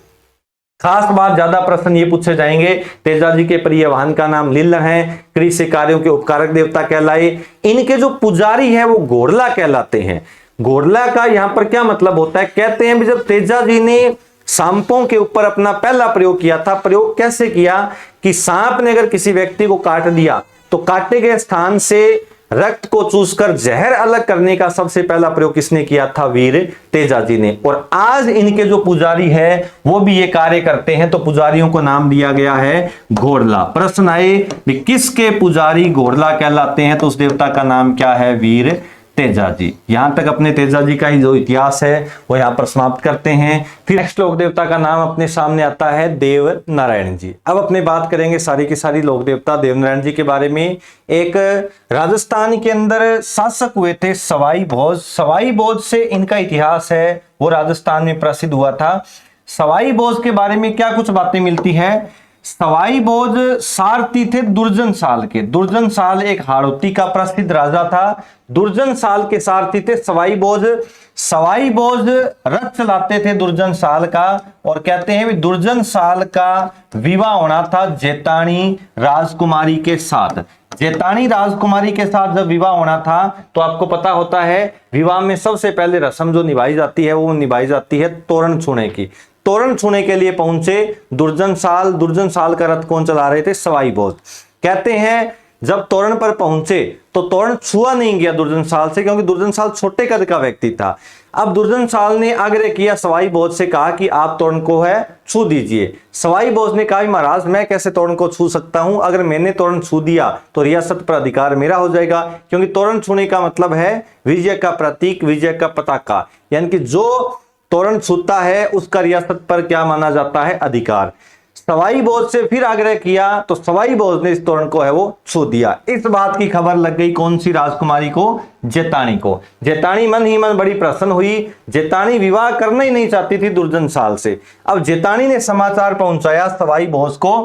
Speaker 1: खास बात, ज्यादा प्रश्न ये पूछे जाएंगे। तेजाजी के प्रिय वाहन का नाम लीलन है, कृषि कार्यों के उपकारक देवता कहलाए। इनके जो पुजारी है वो घोड़ला कहलाते हैं। घोड़ला का यहां पर क्या मतलब होता है? कहते हैं जब तेजाजी ने सांपों के ऊपर अपना पहला प्रयोग किया था। प्रयोग कैसे किया कि सांप ने अगर किसी व्यक्ति को काट दिया तो काटे गए स्थान से रक्त को चूसकर जहर अलग करने का सबसे पहला प्रयोग किसने किया था? वीर तेजाजी ने। और आज इनके जो पुजारी है वो भी ये कार्य करते हैं, तो पुजारियों को नाम दिया गया है घोड़ला। प्रश्न आए कि किसके पुजारी घोड़ला कहलाते हैं, तो उस देवता का नाम क्या है? वीर तेजाजी। यहां तक अपने तेजाजी का ही जो इतिहास है वो यहां पर समाप्त करते हैं। फिर नेक्स्ट लोक देवता का नाम अपने सामने आता है देव नारायण जी। अब अपने बात करेंगे सारी की सारी लोक देवता देव नारायण जी के बारे में। एक राजस्थान के अंदर शासक हुए थे सवाई भोज। सवाई भोज से इनका इतिहास है वो राजस्थान में प्रसिद्ध हुआ था। सवाई भोज के बारे में क्या कुछ बातें मिलती है? सवाई भोज सारथी थे दुर्जन साल के। दुर्जन साल एक हाड़ौती का प्रसिद्ध राजा था। दुर्जन साल के सारथी थे सवाई भोज। सवाई भोज रथ चलाते थे दुर्जन साल का, और कहते हैं भी दुर्जन साल का विवाह होना था जेतानी राजकुमारी के साथ। जेतानी राजकुमारी के साथ जब विवाह होना था तो आपको पता होता है विवाह में सबसे पहले रस्म जो निभाई जाती है वो निभाई जाती है तोरण छूने की। तोरण छूने के लिए पहुंचे दुर्जन साल। दुर्जन साल का रथ कौन चला रहे थे? सवाई भोज। कहते हैं जब तोरण पर पहुंचे तो तोरण छुआ नहीं गया दुर्जन साल से, क्योंकि दुर्जन साल छोटे कद का व्यक्ति था। अब दुर्जन साल ने आग्रह किया सवाई भोज से, कहा कि आप तोरण को है छू दीजिए। सवाई भोज ने कहा महाराज मैं कैसे तोरण को छू सकता हूं, अगर मैंने तोरण छू दिया तो रियासत पर अधिकार मेरा हो जाएगा, क्योंकि तोरण छूने का मतलब है विजय का प्रतीक, विजय का पताका, यानी कि जो तोरण छूता है उसका रियासत पर क्या माना जाता है? अधिकार। सवाई भोज से फिर आग्रह किया तो सवाई भोज ने इस तोरण को है वो छू दिया। इस बात की खबर लग गई कौन सी राजकुमारी को? जेतानी को। जेतानी मन ही मन बड़ी प्रसन्न हुई। जेतानी विवाह करना ही नहीं चाहती थी दुर्जन साल से। अब जेतानी ने समाचार पहुंचाया सवाई भोज को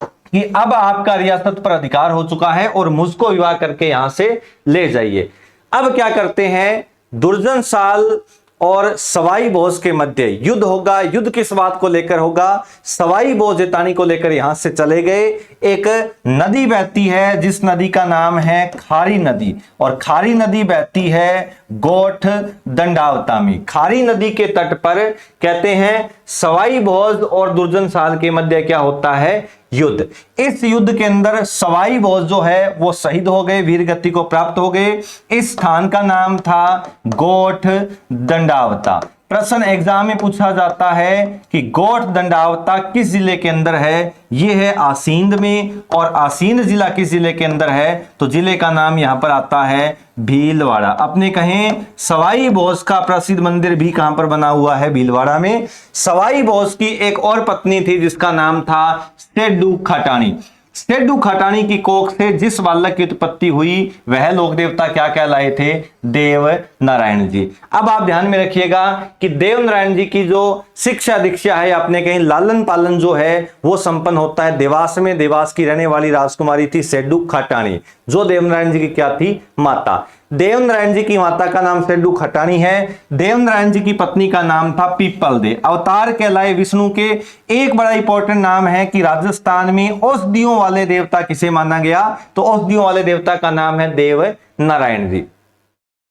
Speaker 1: कि अब आपका रियासत पर अधिकार हो चुका है और मुझको विवाह करके यहां से ले जाइए। अब क्या करते हैं? दुर्जन साल और सवाई भोज के मध्य युद्ध होगा। युद्ध किस बात को लेकर होगा? सवाई भोज जेतानी को लेकर यहां से चले गए। एक नदी बहती है जिस नदी का नाम है खारी नदी, और खारी नदी बहती है गोठ दंडावता में। खारी नदी के तट पर कहते हैं सवाई भोज और दुर्जन साल के मध्य क्या होता है? युद्ध। इस युद्ध के अंदर सवाई भोज जो है वो शहीद हो गए, वीर गति को प्राप्त हो गए। इस स्थान का नाम था गोठ दंडावता। प्रश्न एग्जाम में पूछा जाता है कि गोठ दंडावता किस जिले के अंदर है? यह है आसींद में। और आसींद जिला किस जिले के अंदर है? तो जिले का नाम यहां पर आता है भीलवाड़ा। अपने कहें सवाई भोज का प्रसिद्ध मंदिर भी कहां पर बना हुआ है? भीलवाड़ा में। सवाई भोज की एक और पत्नी थी जिसका नाम था सेड्डू खटानी। सेड्डू खटानी की कोख से जिस बालक की उत्पत्ति हुई वह लोक देवता क्या कहलाए थे? देव नारायण जी। अब आप ध्यान में रखिएगा कि देव नारायण जी की जो शिक्षा दीक्षा है, आपने कहीं लालन पालन जो है वो संपन्न होता है देवास में। देवास की रहने वाली राजकुमारी थी सेड्डू खटानी, जो देव नारायण जी की क्या थी? माता। देवनारायण जी की माता का नाम सेड्डू खटानी है। देवनारायण जी की पत्नी का नाम था पीपल दे। अवतार कहलाए विष्णु के। एक बड़ा इंपॉर्टेंट नाम है कि राजस्थान में औषधियों वाले देवता किसे माना गया, तो औषधियों वाले देवता का नाम है देव नारायण जी।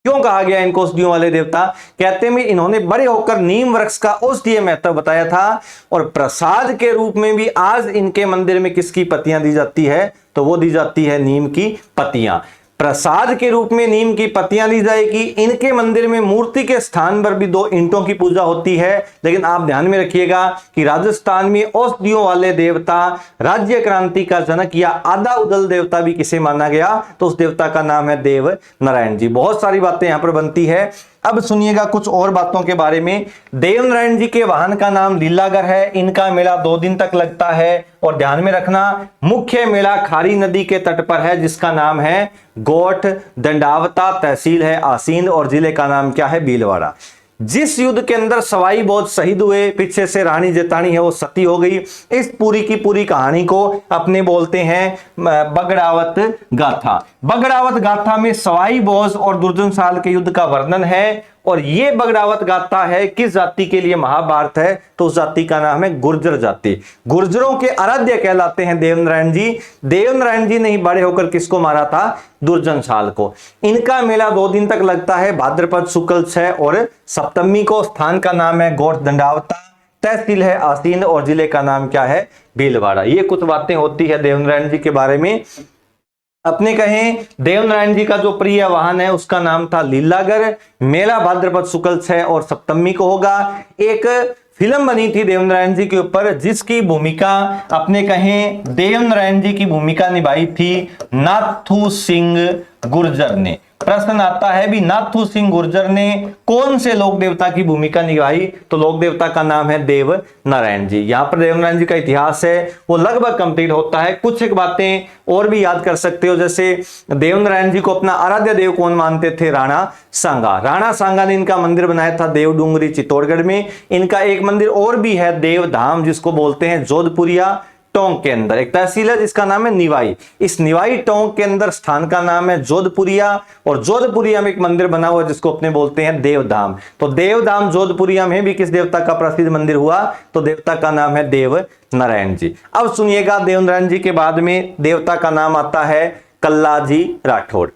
Speaker 1: क्यों कहा गया इनको औषधियों वाले देवता? कहते हैं इन्होंने बड़े होकर नीम वृक्ष का औषधीय महत्व बताया था, और प्रसाद के रूप में भी आज इनके मंदिर में किसकी पत्तियां दी जाती है, तो वो दी जाती है नीम की पत्तियां। प्रसाद के रूप में नीम की पत्तियां दी जाएगी। इनके मंदिर में मूर्ति के स्थान पर भी 2 ईंटों की पूजा होती है। लेकिन आप ध्यान में रखिएगा कि राजस्थान में औषधियों वाले देवता, राज्य क्रांति का जनक या आधा उदल देवता भी किसे माना गया, तो उस देवता का नाम है देव नारायण जी। बहुत सारी बातें यहां पर बनती है। अब सुनिएगा कुछ और बातों के बारे में। देवनारायण जी के वाहन का नाम लीलागर है। इनका मेला 2 दिन तक लगता है, और ध्यान में रखना मुख्य मेला खारी नदी के तट पर है, जिसका नाम है गोठ दंडावता, तहसील है आसींद, और जिले का नाम क्या है, भीलवाड़ा। जिस युद्ध के अंदर सवाई बहुत शहीद हुए, पीछे से रानी जेतानी है वो सती हो गई, इस पूरी की पूरी कहानी को अपने बोलते हैं बगड़ावत गाथा। बगड़ावत गाथा में सवाई बोस और दुर्जन साल के युद्ध का वर्णन है, और ये बगड़ावत गाथा है किस जाति के लिए महाभारत है, तो उस जाति का नाम है गुर्जर जाति। गुर्जरों के आराध्य कहलाते हैं देवनारायण जी। देवनारायण जी ने ही बड़े होकर किसको मारा था, दुर्जन साल को। इनका मेला 2 दिन तक लगता है, भाद्रपद शुक्ल 6 और सप्तमी को। स्थान का नाम है गोठ दंडावता, तहसील है आसीन, और जिले का नाम क्या है, भीलवाड़ा। ये कुछ बातें होती है देवनारायण जी के बारे में। अपने कहें देवनारायण जी का जो प्रिय वाहन है उसका नाम था लीलागर। मेला भाद्रपद शुक्ल 6 और सप्तमी को होगा। एक फिल्म बनी थी देवनारायण जी के ऊपर, जिसकी भूमिका अपने कहें देवनारायण जी की भूमिका निभाई थी नाथू सिंह गुर्जर ने। प्रश्न आता है भी नाथू सिंह गुर्जर ने कौन से लोक देवता की भूमिका निभाई, तो लोक देवता का नाम है देव नारायण जी। यहां पर देवनारायण जी का इतिहास है वो लगभग कंप्लीट होता है। कुछ एक बातें और भी याद कर सकते हो, जैसे देवनारायण जी को अपना आराध्य देव कौन मानते थे, राणा सांगा। राणा सांगा ने इनका मंदिर बनाया था देव डूंगरी चित्तौड़गढ़ में। इनका एक मंदिर और भी है देवधाम, जिसको बोलते हैं जोधपुरिया टोंक के अंदर। एक तहसील है जिसका नाम है निवाई। इस निवाई टोंक के अंदर स्थान का नाम है जोधपुरिया, और जोधपुरिया में एक मंदिर बना हुआ जिसको अपने बोलते हैं देवधाम। तो देवधाम जोधपुरिया में भी किस देवता का प्रसिद्ध मंदिर हुआ, तो देवता का नाम है देव नारायण जी। अब सुनिएगा देवनारायण जी के बाद में देवता का नाम आता है कल्लाजी राठौड़।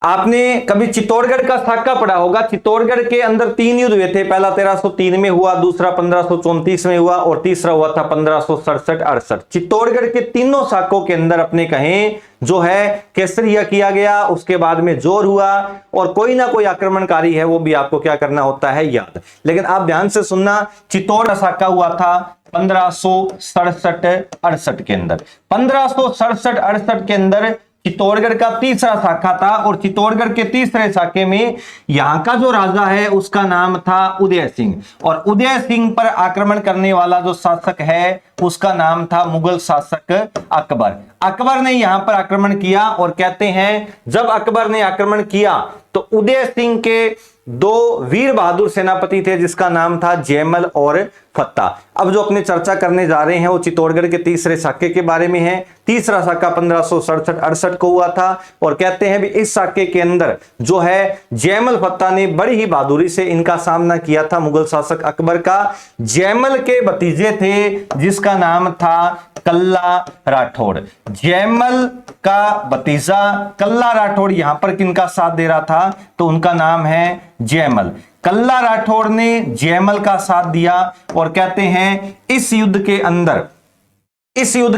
Speaker 1: आपने कभी चित्तौड़गढ़ का साका पढ़ा होगा। चित्तौड़गढ़ के अंदर 3 युद्ध हुए थे। पहला 1303 में हुआ, दूसरा 1534 में हुआ, और तीसरा हुआ था 1567-68। चित्तौड़गढ़ के तीनों साकों के अंदर अपने कहें जो है केसरिया किया गया, उसके बाद में जोर हुआ, और कोई ना कोई आक्रमणकारी है वो भी आपको क्या करना होता है, याद। लेकिन आप ध्यान से सुनना, चित्तौड़ साका हुआ था 1567-68 के अंदर। 1567-68 के अंदर चित्तौड़गढ़ का तीसरा शाखा था, और चित्तौड़गढ़ के तीसरे शाखे में यहां का जो राजा है उसका नाम था उदय सिंह, और उदय सिंह पर आक्रमण करने वाला जो शासक है उसका नाम था मुगल शासक अकबर। अकबर ने यहां पर आक्रमण किया, और कहते हैं जब अकबर ने आक्रमण किया तो उदय सिंह के 2 वीर बहादुर सेनापति थे, जिसका नाम था जयमल और फत्ता। अब जो अपने चर्चा करने जा रहे हैं वो चित्तौड़गढ़ के तीसरे साके के बारे में है। तीसरा साका 1567-68 को हुआ था, और कहते हैं भी इस साके के अंदर जो है जयमल फत्ता ने बड़ी ही बहादुरी से इनका सामना किया था मुगल शासक अकबर का। जयमल के भतीजे थे जिसका नाम था कल्ला राठौड़। जयमल का भतीजा कल्ला राठौड़ यहां पर किनका साथ दे रहा था, तो उनका नाम है जयमल। कल्ला राठौड़ ने जयमल का साथ दिया, और कहते हैं इस युद्ध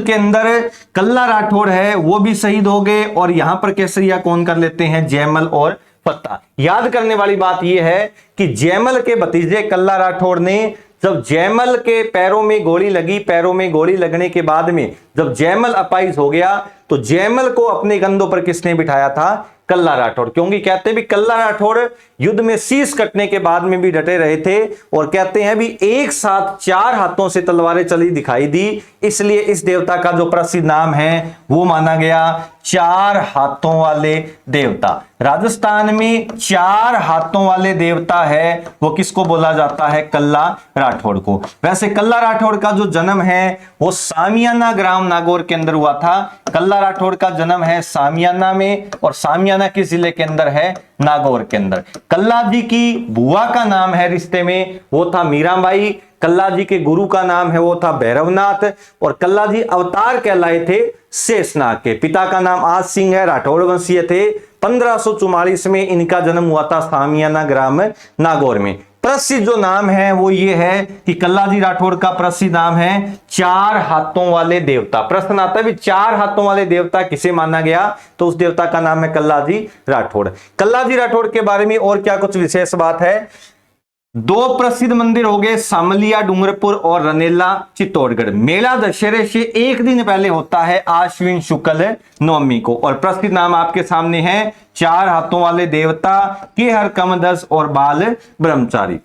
Speaker 1: के अंदर कल्ला राठौड़ है वो भी शहीद हो गए, और यहां पर केसरिया कौन कर लेते हैं, जयमल और फत्ता। याद करने वाली बात यह है कि जयमल के भतीजे कल्ला राठौड़ ने जब जयमल के पैरों में गोली लगी, पैरों में गोली लगने के बाद में जब जयमल अपाइज हो गया, तो जयमल को अपने कंधों पर किसने बिठाया था, कल्ला राठौड़। क्योंकि कहते हैं भी कल्ला राठौड़ युद्ध में शीश कटने के बाद में भी डटे रहे थे, और कहते हैं भी एक साथ 4 हाथों से तलवारें चली दिखाई दी, इसलिए इस देवता का जो प्रसिद्ध नाम है वो माना गया 4 हाथों वाले देवता। राजस्थान में 4 हाथों वाले देवता है वो किसको बोला जाता है, कल्ला राठौड़ को। वैसे कल्ला राठौड़ का जो जन्म है वो सामियाना ग्राम नागौर के अंदर हुआ था। कल्ला राठौड़ का जन्म है सामियाना में, और सामियाना हरियाणा के जिले के अंदर है, नागौर के अंदर। कल्ला जी की बुआ का नाम है रिश्ते में, वो था मीराबाई। कल्ला जी के गुरु का नाम है, वो था भैरवनाथ। और कल्ला जी अवतार कहलाए थे शेषनाग के। पिता का नाम आज सिंह है, राठौड़ वंशीय थे। 1544 में इनका जन्म हुआ था सामियाना ग्राम नागौर में। प्रसिद्ध जो नाम है वो ये है कि कल्ला जी राठौड़ का प्रसिद्ध नाम है चार हाथों वाले देवता। प्रश्न आता है भी चार हाथों वाले देवता किसे माना गया, तो उस देवता का नाम है कल्ला जी राठौड़। कल्ला जी राठौड़ के बारे में और क्या कुछ विशेष बात है, दो प्रसिद्ध मंदिर हो गए, सामलिया डूंगरपुर और रनेला चित्तौड़गढ़। मेला दशहरे से एक दिन पहले होता है आश्विन शुक्ल नवमी को। और प्रसिद्ध नाम आपके सामने हैं, चार हाथों वाले देवता, केहर कमदस और बाल ब्रह्मचारी।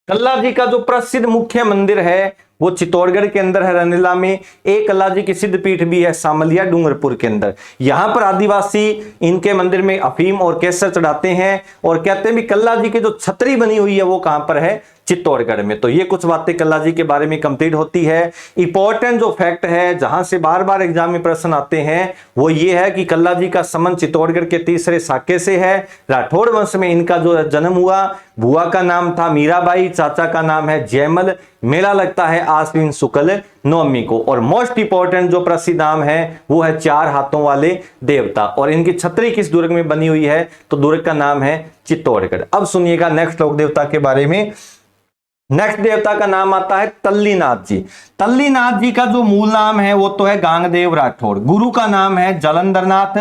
Speaker 1: कल्ला जी का जो प्रसिद्ध मुख्य मंदिर है वो चित्तौड़गढ़ के अंदर है, रनेला में। एक कल्ला जी की सिद्ध पीठ भी है सामलिया डूंगरपुर के अंदर। यहां पर आदिवासी इनके मंदिर में अफीम और केसर चढ़ाते हैं और कहते हैं भी कल्ला जी की जो छतरी बनी हुई है वो कहां पर है, चित्तौड़गढ़ में। तो ये कुछ बातें कल्ला जी के बारे में कंप्लीट होती है। इंपॉर्टेंट जो फैक्ट है जहां से बार बार एग्जाम में प्रश्न आते हैं वो ये है कि कल्ला जी का संबंध चित्तौड़गढ़ के तीसरे साके से है। राठौड़ वंश में इनका जो जन्म हुआ, बुआ का नाम था मीराबाई, चाचा का नाम है जयमल। मेला लगता है आश्विन शुक्ल नवमी को। और मोस्ट इंपॉर्टेंट जो प्रसिद्ध नाम है वो है चार हाथों वाले देवता। और इनकी छतरी किस दुर्ग में बनी हुई है, तो दुर्ग का नाम है चित्तौड़गढ़। अब सुनिएगा नेक्स्ट लोक देवता के बारे में। नेक्स्ट देवता का नाम आता है तल्लीनाथ जी। तल्लीनाथ जी का जो मूल नाम है वो तो है गांगदेव राठौड़। गुरु का नाम है जालंधरनाथ।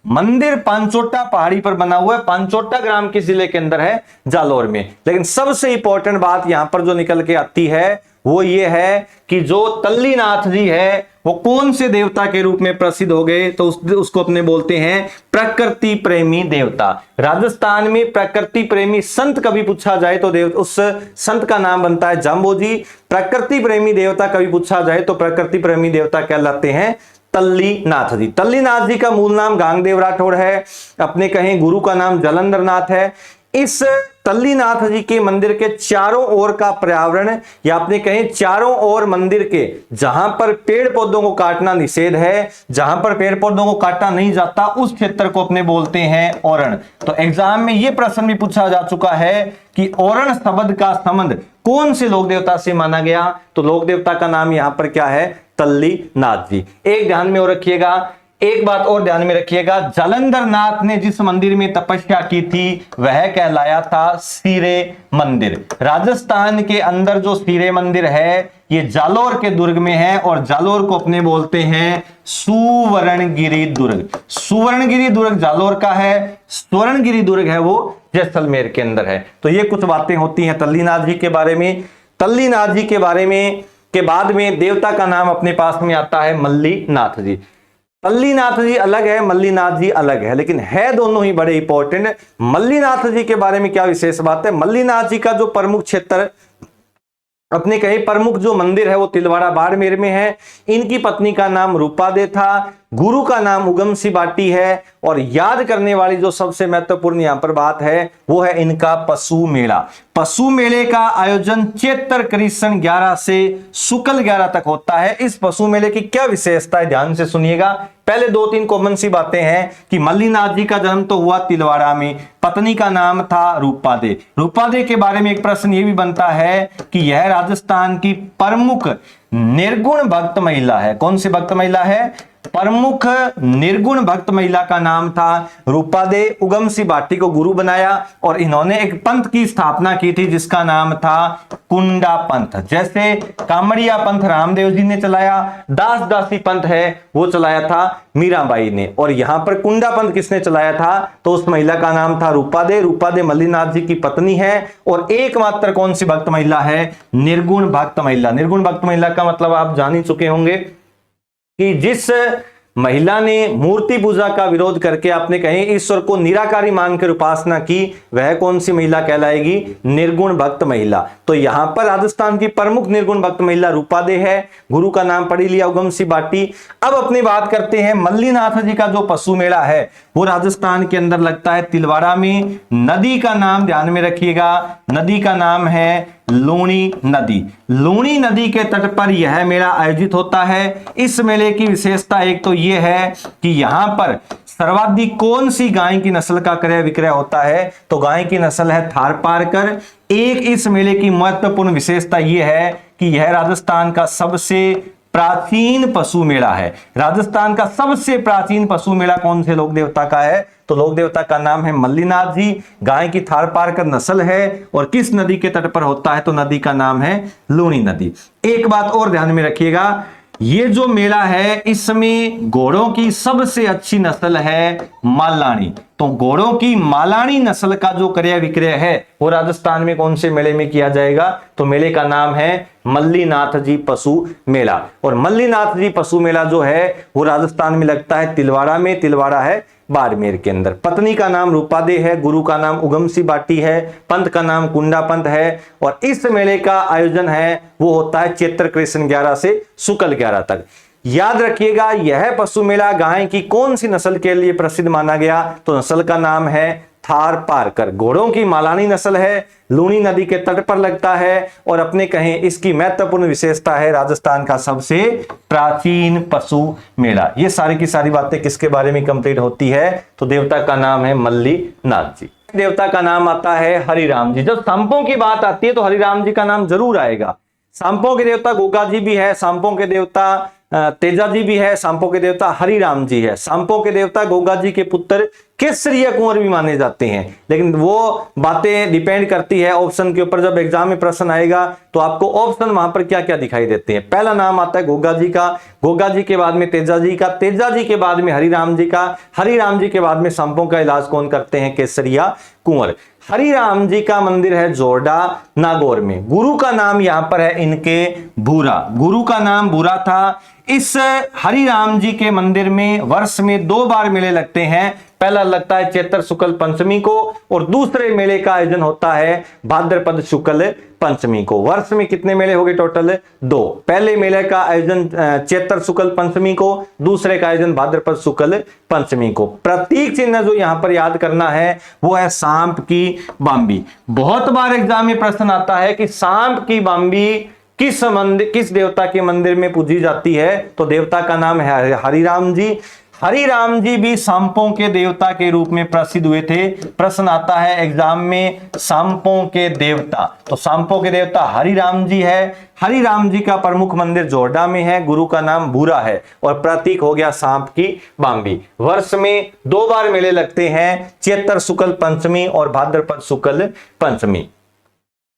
Speaker 1: मंदिर पांचोटा पहाड़ी पर बना हुआ है, पांचोटा ग्राम के जिले के अंदर है, जालोर में। लेकिन सबसे इंपॉर्टेंट बात यहां पर जो निकल के आती है वो ये है कि जो तल्लीनाथ जी है वो कौन से देवता के रूप में प्रसिद्ध हो गए, तो उसको अपने बोलते हैं प्रकृति प्रेमी देवता। राजस्थान में प्रकृति प्रेमी संत कभी पूछा जाए तो उस संत का नाम बनता है जाम्बोजी। प्रकृति प्रेमी देवता कभी पूछा जाए तो प्रकृति प्रेमी देवता कहलाते हैं तल्लीनाथ जी। तल्लीनाथ जी का मूल नाम गांगदेव राठौड़ है, अपने कहें गुरु का नाम जालंधरनाथ है। इस तल्लीनाथ जी के मंदिर के चारों ओर का पर्यावरण, या आपने कहें चारों ओर मंदिर के जहां पर पेड़ पौधों को काटना निषेध है, जहां पर पेड़ पौधों को काटा नहीं जाता, उस क्षेत्र को अपने बोलते हैं ओरण। तो एग्जाम में यह प्रश्न भी पूछा जा चुका है कि ओरण शब्द का संबंध कौन से लोक देवता से माना गया, तो लोक देवता का नाम यहां पर क्या है, तल्लीनाथ जी। एक ध्यान में और रखिएगा, एक बात और ध्यान में रखिएगा, जालंधरनाथ ने जिस मंदिर में तपस्या की थी वह कहलाया था सीरे मंदिर। राजस्थान के अंदर जो सीरे मंदिर है ये जालोर के दुर्ग में है और जालोर को अपने बोलते हैं सुवर्णगिरी दुर्ग। सुवर्णगिरी दुर्ग जालोर का है, स्वर्णगिरी दुर्ग है वो जैसलमेर के अंदर है। तो ये कुछ बातें होती हैं तल्लीनाथ जी के बारे में। तल्लीनाथ जी के बारे में के बाद में देवता का नाम अपने पास में आता है मल्लीनाथ जी। तल्लीनाथ जी अलग है, मल्लीनाथ जी अलग है, लेकिन है दोनों ही बड़े इंपॉर्टेंट। मल्लीनाथ जी के बारे में क्या विशेष बात है, मल्लीनाथ जी का जो प्रमुख क्षेत्र, अपने कहीं प्रमुख जो मंदिर है वो तिलवाड़ा बाड़मेर में है। इनकी पत्नी का नाम रूपादे था, गुरु का नाम उगम सी बाटी है। और याद करने वाली जो सबसे महत्वपूर्ण यहां पर बात है वो है इनका पशु मेला। पशु मेले का आयोजन चैत्र कृष्ण 11 से शुक्ल 11 तक होता है। इस पशु मेले की क्या विशेषता है, ध्यान से सुनिएगा। पहले दो तीन कॉमन सी बातें हैं कि मल्लीनाथ जी का जन्म तो हुआ तिलवाड़ा में, पत्नी का नाम था रूपादे। रूपादे के बारे में एक प्रश्न ये भी बनता है कि यह राजस्थान की प्रमुख निर्गुण भक्त महिला है। कौन सी भक्त महिला है, प्रमुख निर्गुण भक्त महिला का नाम था रूपादे। उगम सी बाटी को गुरु बनाया और इन्होंने एक पंथ की स्थापना की थी जिसका नाम था कुंडा पंथ। जैसे कामड़िया पंथ रामदेव जी ने चलाया, दास दासी पंथ है वो चलाया था मीराबाई ने। और यहां पर कुंडा पंथ किसने चलाया था, तो उस महिला का नाम था रूपादे। रूपादे मल्लीनाथ जी की पत्नी है और एकमात्र कौन सी भक्त महिला है, निर्गुण भक्त महिला। निर्गुण भक्त महिला का मतलब आप जान ही चुके होंगे कि जिस महिला ने मूर्ति पूजा का विरोध करके आपने कहीं ईश्वर को निराकारी मानकर उपासना की, वह कौन सी महिला कहलाएगी, निर्गुण भक्त महिला। तो यहां पर राजस्थान की प्रमुख निर्गुण भक्त महिला रूपादे है, गुरु का नाम पढ़ी लिया उगम सी बाटी। अब अपनी बात करते हैं मल्लीनाथ जी का जो पशु मेला है वो राजस्थान के अंदर लगता है तिलवाड़ा में। नदी का नाम ध्यान में रखिएगा, नदी का नाम है लूणी नदी। लूणी नदी के तट पर यह मेला आयोजित होता है। इस मेले की विशेषता एक तो यह है कि यहां पर सर्वाधिक कौन सी गाय की नस्ल का क्रय विक्रय होता है, तो गाय की नस्ल है थारपारकर। एक इस मेले की महत्वपूर्ण विशेषता यह है कि यह राजस्थान का सबसे प्राचीन पशु मेला है। राजस्थान का सबसे प्राचीन पशु मेला कौन से लोक देवता का है, तो लोक देवता का नाम है मल्लीनाथ जी। गाय की थारपारकर नस्ल है और किस नदी के तट पर होता है, तो नदी का नाम है लूणी नदी। एक बात और ध्यान में रखिएगा, ये जो मेला है इसमें घोड़ों की सबसे अच्छी नस्ल है मालानी। तो घोड़ों की मालानी नस्ल का जो क्रय विक्रय है वो राजस्थान में कौन से मेले में किया जाएगा, तो मेले का नाम है मल्लीनाथ जी पशु मेला। और मल्लीनाथ जी पशु मेला जो है वो राजस्थान में लगता है तिलवाड़ा में। तिलवाड़ा है बाड़मेर के अंदर। पत्नी का नाम रूपादे है, गुरु का नाम उगम सी बाटी है, पंथ का नाम कुंडा पंथ है। और इस मेले का आयोजन है वो होता है चैत्र कृष्ण 11 से शुक्ल 11 तक। याद रखिएगा, यह पशु मेला गाय की कौन सी नस्ल के लिए प्रसिद्ध माना गया, तो नस्ल का नाम है थारपारकर। घोड़ों की मालानी नस्ल है, लूणी नदी के तट पर लगता है और अपने कहें इसकी महत्वपूर्ण विशेषता है राजस्थान का सबसे प्राचीन पशु मेला। ये सारी की सारी बातें किसके बारे में कंप्लीट होती है, तो देवता का नाम है मल्लीनाथ जी। देवता का नाम आता है हरिराम जी। जब सांपों की बात आती है तो हरिराम जी का नाम जरूर आएगा। सांपों के देवता गोगा जी भी है, सांपों के देवता तेजा जी भी है, सांपों के देवता हरिराम जी है। सांपों के देवता गोगा जी के पुत्र केसरिया कुंवर भी माने जाते हैं। लेकिन वो बातें डिपेंड करती है ऑप्शन के ऊपर। जब एग्जाम में प्रश्न आएगा तो आपको ऑप्शन वहां पर क्या क्या दिखाई देते हैं। पहला नाम आता है गोगा जी का, गोगा जी के बाद में तेजा जी का, तेजा जी के बाद में हरिराम जी का, हरिराम जी के बाद में सांपों का इलाज कौन करते हैं, केसरिया कुंवर। हरिराम जी का मंदिर है जोरडा नागौर में। गुरु का नाम यहां पर है इनके भूरा, गुरु का नाम भूरा था। इस हरिराम जी के मंदिर में वर्ष में 2 बार मेले लगते हैं। पहला लगता है चैत्र शुक्ल पंचमी को और दूसरे मेले का आयोजन होता है भाद्रपद शुक्ल पंचमी को। वर्ष में कितने मेले हो गए टोटल, 2। पहले मेले का आयोजन चैत्र शुक्ल पंचमी को, दूसरे का आयोजन भाद्रपद शुक्ल पंचमी को। प्रतीक चिन्ह जो यहां पर याद करना है वो है सांप की बांबी। बहुत बार एग्जाम में प्रश्न आता है कि सांप की बांबी किस देवता के मंदिर में पूजी जाती है, तो देवता का नाम है हरिराम जी। हरिराम जी भी सांपों के देवता के रूप में प्रसिद्ध हुए थे। प्रश्न आता है एग्जाम में सांपों के देवता, तो सांपों के देवता हरिराम जी है। हरिराम जी का प्रमुख मंदिर जोरडा में है, गुरु का नाम भूरा है और प्रतीक हो गया सांप की बांबी। वर्ष में 2 बार मेले लगते हैं, चैत्र शुक्ल पंचमी और भाद्रपद शुक्ल पंचमी।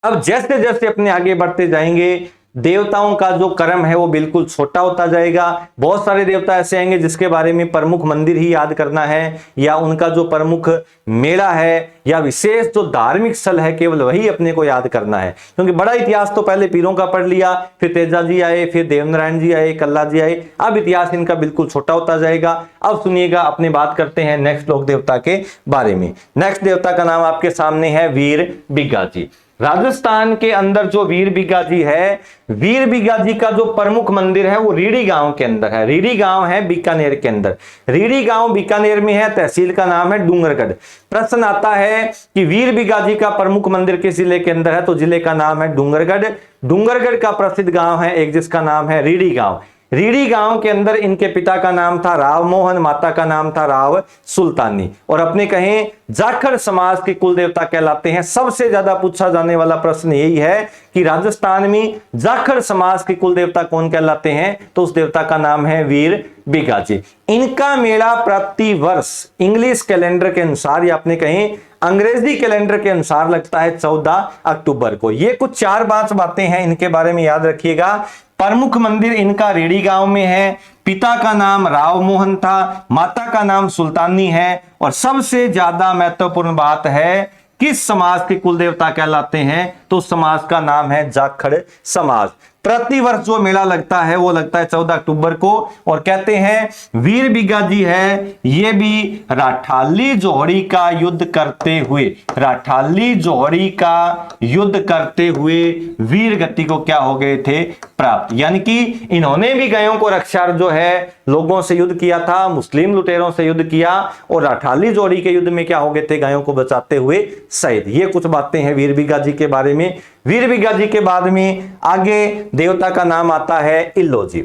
Speaker 1: अब जैसे जैसे अपने आगे बढ़ते जाएंगे देवताओं का जो क्रम है वो बिल्कुल छोटा होता जाएगा। बहुत सारे देवता ऐसे आएंगे जिसके बारे में प्रमुख मंदिर ही याद करना है या उनका जो प्रमुख मेला है या विशेष जो धार्मिक स्थल है केवल वही अपने को याद करना है। क्योंकि बड़ा इतिहास तो पहले पीरों का पढ़ लिया, फिर तेजा जी आए, फिर देवनारायण जी आए, कल्ला जी आए। अब इतिहास इनका बिल्कुल छोटा होता जाएगा। अब सुनिएगा, अपनी बात करते हैं नेक्स्ट लोक देवता के बारे में। नेक्स्ट देवता का नाम आपके सामने है वीर बिग्गा जी। राजस्थान के अंदर जो वीर बिग्गा जी है, वीर बिग्गा जी का जो प्रमुख मंदिर है वो रीडी गांव के अंदर है। रीडी गांव है बीकानेर के अंदर। रीडी गांव बीकानेर में है, तहसील का नाम है डूंगरगढ़। प्रश्न आता है कि वीर बिग्गा जी का प्रमुख मंदिर किस जिले के अंदर है, तो जिले का नाम है डूंगरगढ़। डूंगरगढ़ का प्रसिद्ध गांव है एक जिसका नाम है रीडी गांव। रीडी गांव के अंदर इनके पिता का नाम था राव मोहन, माता का नाम था राव सुल्तानी और अपने कहें जाखड़ समाज के कुल देवता कहलाते हैं। सबसे ज्यादा पूछा जाने वाला प्रश्न यही है कि राजस्थान में जाखड़ समाज के कुल देवता कौन कहलाते हैं, तो उस देवता का नाम है वीर बिग्गा जी। इनका मेला प्रति वर्ष इंग्लिश कैलेंडर के अनुसार या अपने कहें अंग्रेजी कैलेंडर के अनुसार लगता है 14 अक्टूबर को। ये कुछ 4-5 बातें हैं, इनके बारे में याद रखिएगा। प्रमुख मंदिर इनका रेडी गांव में है। पिता का नाम राव मोहन था, माता का नाम सुल्तानी है और सबसे ज्यादा महत्वपूर्ण बात है किस समाज के कुल देवता कहलाते हैं, तो समाज का नाम है जाखड़ समाज। प्रतिवर्ष जो मेला लगता है वो लगता है 14 अक्टूबर को और कहते हैं वीर बिग्गा जी है ये भी राठाली जोहड़ी का युद्ध करते हुए, राठाली जोहड़ी का युद्ध करते हुए वीर गति को क्या हो गए थे, प्राप्त। यानी कि इन्होंने भी गायों को रक्षा जो है लोगों से युद्ध किया था, मुस्लिम लुटेरों से युद्ध किया और राठाली जोड़ी के युद्ध में क्या हो गए थे, गायों को बचाते हुए शहीद। ये कुछ बातें हैं वीर बिग्गा जी के बारे में। वीरबिगा जी के बाद में आगे देवता का नाम आता है इल्लो जी।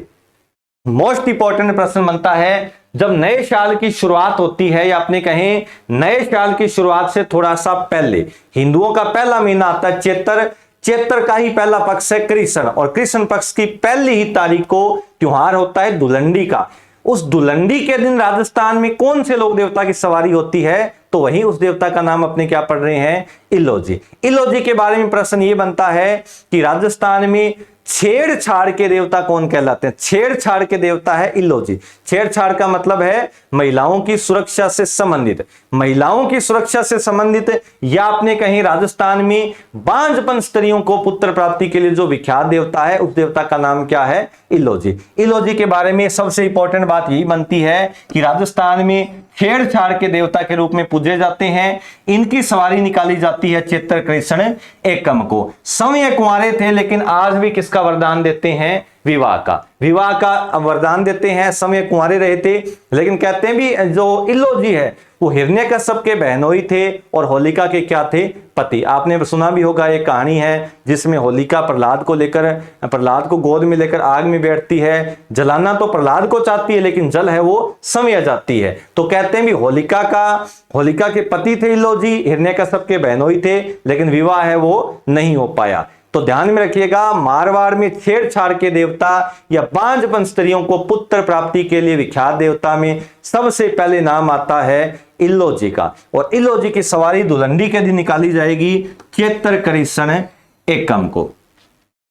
Speaker 1: मोस्ट इंपॉर्टेंट प्रश्न बनता है, जब नए साल की शुरुआत होती है या अपने कहें नए साल की शुरुआत से थोड़ा सा पहले हिंदुओं का पहला महीना आता है चैत्र। चैत्र का ही पहला पक्ष है कृष्ण, और कृष्ण पक्ष की पहली ही तारीख को त्योहार होता है धुलंडी का। उस धुलंडी के दिन राजस्थान में कौन से लोक देवता की सवारी होती है, तो वही उस देवता का नाम अपने क्या पढ़ रहे हैं, इल्लो जी। इल्लो जी के बारे में प्रश्न ये बनता है कि राजस्थान में छेड़छाड़ के देवता कौन कहलाते हैं। छेड़छाड़ के देवता है इल्लो जी। छेड़छाड़ का मतलब है महिलाओं की सुरक्षा से संबंधित, महिलाओं की सुरक्षा से संबंधित, या आपने कहीं राजस्थान में बांझपन स्त्रियों को पुत्र प्राप्ति के लिए जो विख्यात देवता है, उस देवता का नाम क्या है, इल्लो जी। इल्लो जी के बारे में सबसे इंपॉर्टेंट बात यही बनती है कि राजस्थान में छेड़छाड़ के देवता के रूप में पूजे जाते हैं। इनकी सवारी निकाली जाती है चैत्र कृष्ण एकम को। समय कुंवारे थे, लेकिन आज भी किसका वरदान देते हैं, विवाह का। विवाह का वरदान देते हैं, समय कुंवारे रहे थे, लेकिन कहते हैं भी जो इल्लो जी है वो हिरण्यकश्यप के बहनोई थे और होलिका के क्या थे, पति। आपने सुना भी होगा, एक कहानी है जिसमें होलिका प्रहलाद को गोद में लेकर आग में बैठती है। जलाना तो प्रहलाद को चाहती है, लेकिन जल है वो समय जाती है। तो कहते हैं भी होलिका के पति थे इल्लो जी, हिरण्यकश्यप के बहनोई थे, लेकिन विवाह है वो नहीं हो पाया। तो ध्यान में रखिएगा, मारवाड़ में छेड़छाड़ के देवता या बांझपन स्त्रियों को पुत्र प्राप्ति के लिए विख्यात देवता में सबसे पहले नाम आता है इल्लो जी का। और इल्लो जी की सवारी धुलंडी के दिन निकाली जाएगी चैत्र कृष्ण एकम को।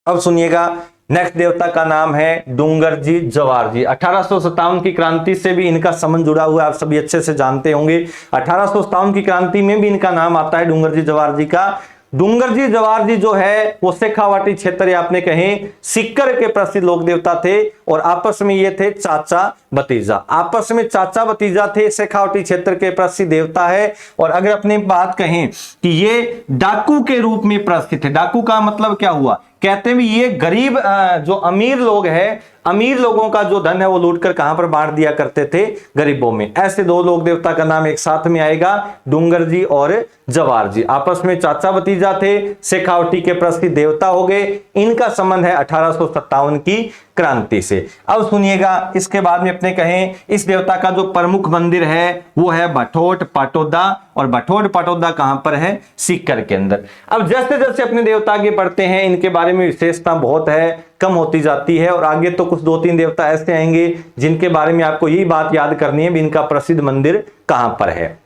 Speaker 1: अब सुनिएगा, नेक्स्ट देवता का नाम है डूंगर जी जवार जी। 1857 की क्रांति से भी इनका संबंध जुड़ा हुआ है, आप सभी अच्छे से जानते होंगे। 1857 की क्रांति में भी इनका नाम आता है डूंगर जी जवार जी का। डूंगर जी जवार जी जो है वो शेखावाटी क्षेत्र या आपने कहें सिक्कर के प्रसिद्ध लोक देवता थे, और आपस में ये थे चाचा भतीजा। आपस में चाचा भतीजा थे, शेखावाटी क्षेत्र के प्रसिद्ध देवता है। और अगर अपने बात कहें कि ये डाकू के रूप में प्रसिद्ध थे। डाकू का मतलब क्या हुआ, कहते हैं ये गरीब जो अमीर लोग हैं, अमीर लोगों का जो धन है वो लूटकर कहां पर बांट दिया करते थे, गरीबों में। ऐसे दो लोक देवता का नाम एक साथ में आएगा, डूंगर जी और जवार जी। आपस में चाचा भतीजा थे, शेखावटी के प्रसिद्ध देवता हो गए। इनका संबंध है 1857 की क्रांति से। अब सुनिएगा, इसके बाद में अपने कहें इस देवता का जो प्रमुख मंदिर है वो है भटोट पाटोदा, और भटोट पाटोदा कहां पर है, सीकर के अंदर। अब जैसे जैसे अपने देवता आगे बढ़ते हैं, इनके बारे में विशेषता बहुत है, कम होती जाती है, और आगे तो कुछ 2-3 देवता ऐसे आएंगे जिनके बारे में आपको यही बात याद करनी है भी इनका प्रसिद्ध मंदिर कहां पर है।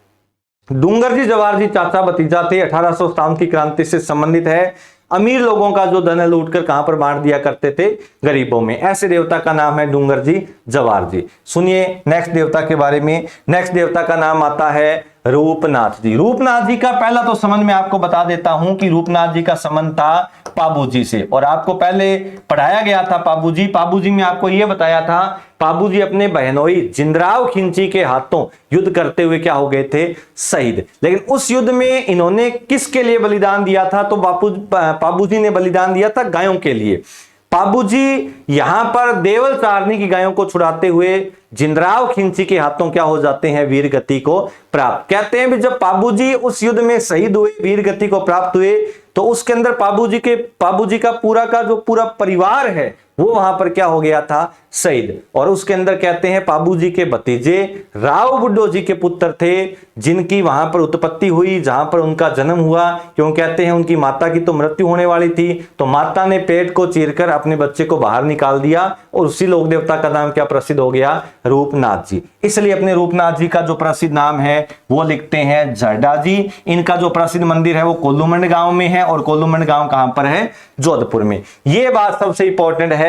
Speaker 1: डूंगर जी जवार जी चाचा भतीजा थे, 1857 की क्रांति से संबंधित है। अमीर लोगों का जो धन लूटकर कहां पर बांट दिया करते थे, गरीबों में। ऐसे देवता का नाम है डूंगर जी जवार जी। सुनिए नेक्स्ट देवता के बारे में। नेक्स्ट देवता का नाम आता है रूपनाथ जी। रूपनाथ जी का पहला तो संबंध मैं आपको बता देता हूं कि रूपनाथ जी का संबंध था पाबू जी से, और आपको पहले पढ़ाया गया था पाबू जी में आपको यह बताया था, पाबू जी अपने बहनोई जिंदराव खिंची के हाथों युद्ध करते हुए क्या हो गए थे, शहीद। लेकिन उस युद्ध में इन्होंने किसके लिए बलिदान दिया था, तो पाबू जी ने बलिदान दिया था गायों के लिए। पाबू जी यहां पर देवल चारनी की गायों को छुड़ाते हुए जिंदराव खिंची के हाथों क्या हो जाते हैं, वीर गति को प्राप्त। कहते हैं भी जब पाबू जी उस युद्ध में शहीद हुए, वीर गति को प्राप्त हुए, तो उसके अंदर पाबू जी का पूरा परिवार है वो वहां पर क्या हो गया था, शहीद। और उसके अंदर कहते हैं पाबू जी के भतीजे राव बुड्ढो जी के पुत्र थे, जिनकी वहां पर उत्पत्ति हुई, जहां पर उनका जन्म हुआ। क्यों कहते हैं उनकी माता की तो मृत्यु होने वाली थी, तो माता ने पेट को चीरकर अपने बच्चे को बाहर निकाल दिया, और उसी लोक देवता का नाम क्या प्रसिद्ध हो गया, रूपनाथ जी। इसलिए अपने रूपनाथ जी का जो प्रसिद्ध नाम है वो लिखते हैं जरडा जी। इनका जो प्रसिद्ध मंदिर है वो कोल्लूमंड गांव में है, और कोल्लूमंड गांव कहां पर है, जोधपुर में। ये बात सबसे इंपॉर्टेंट है।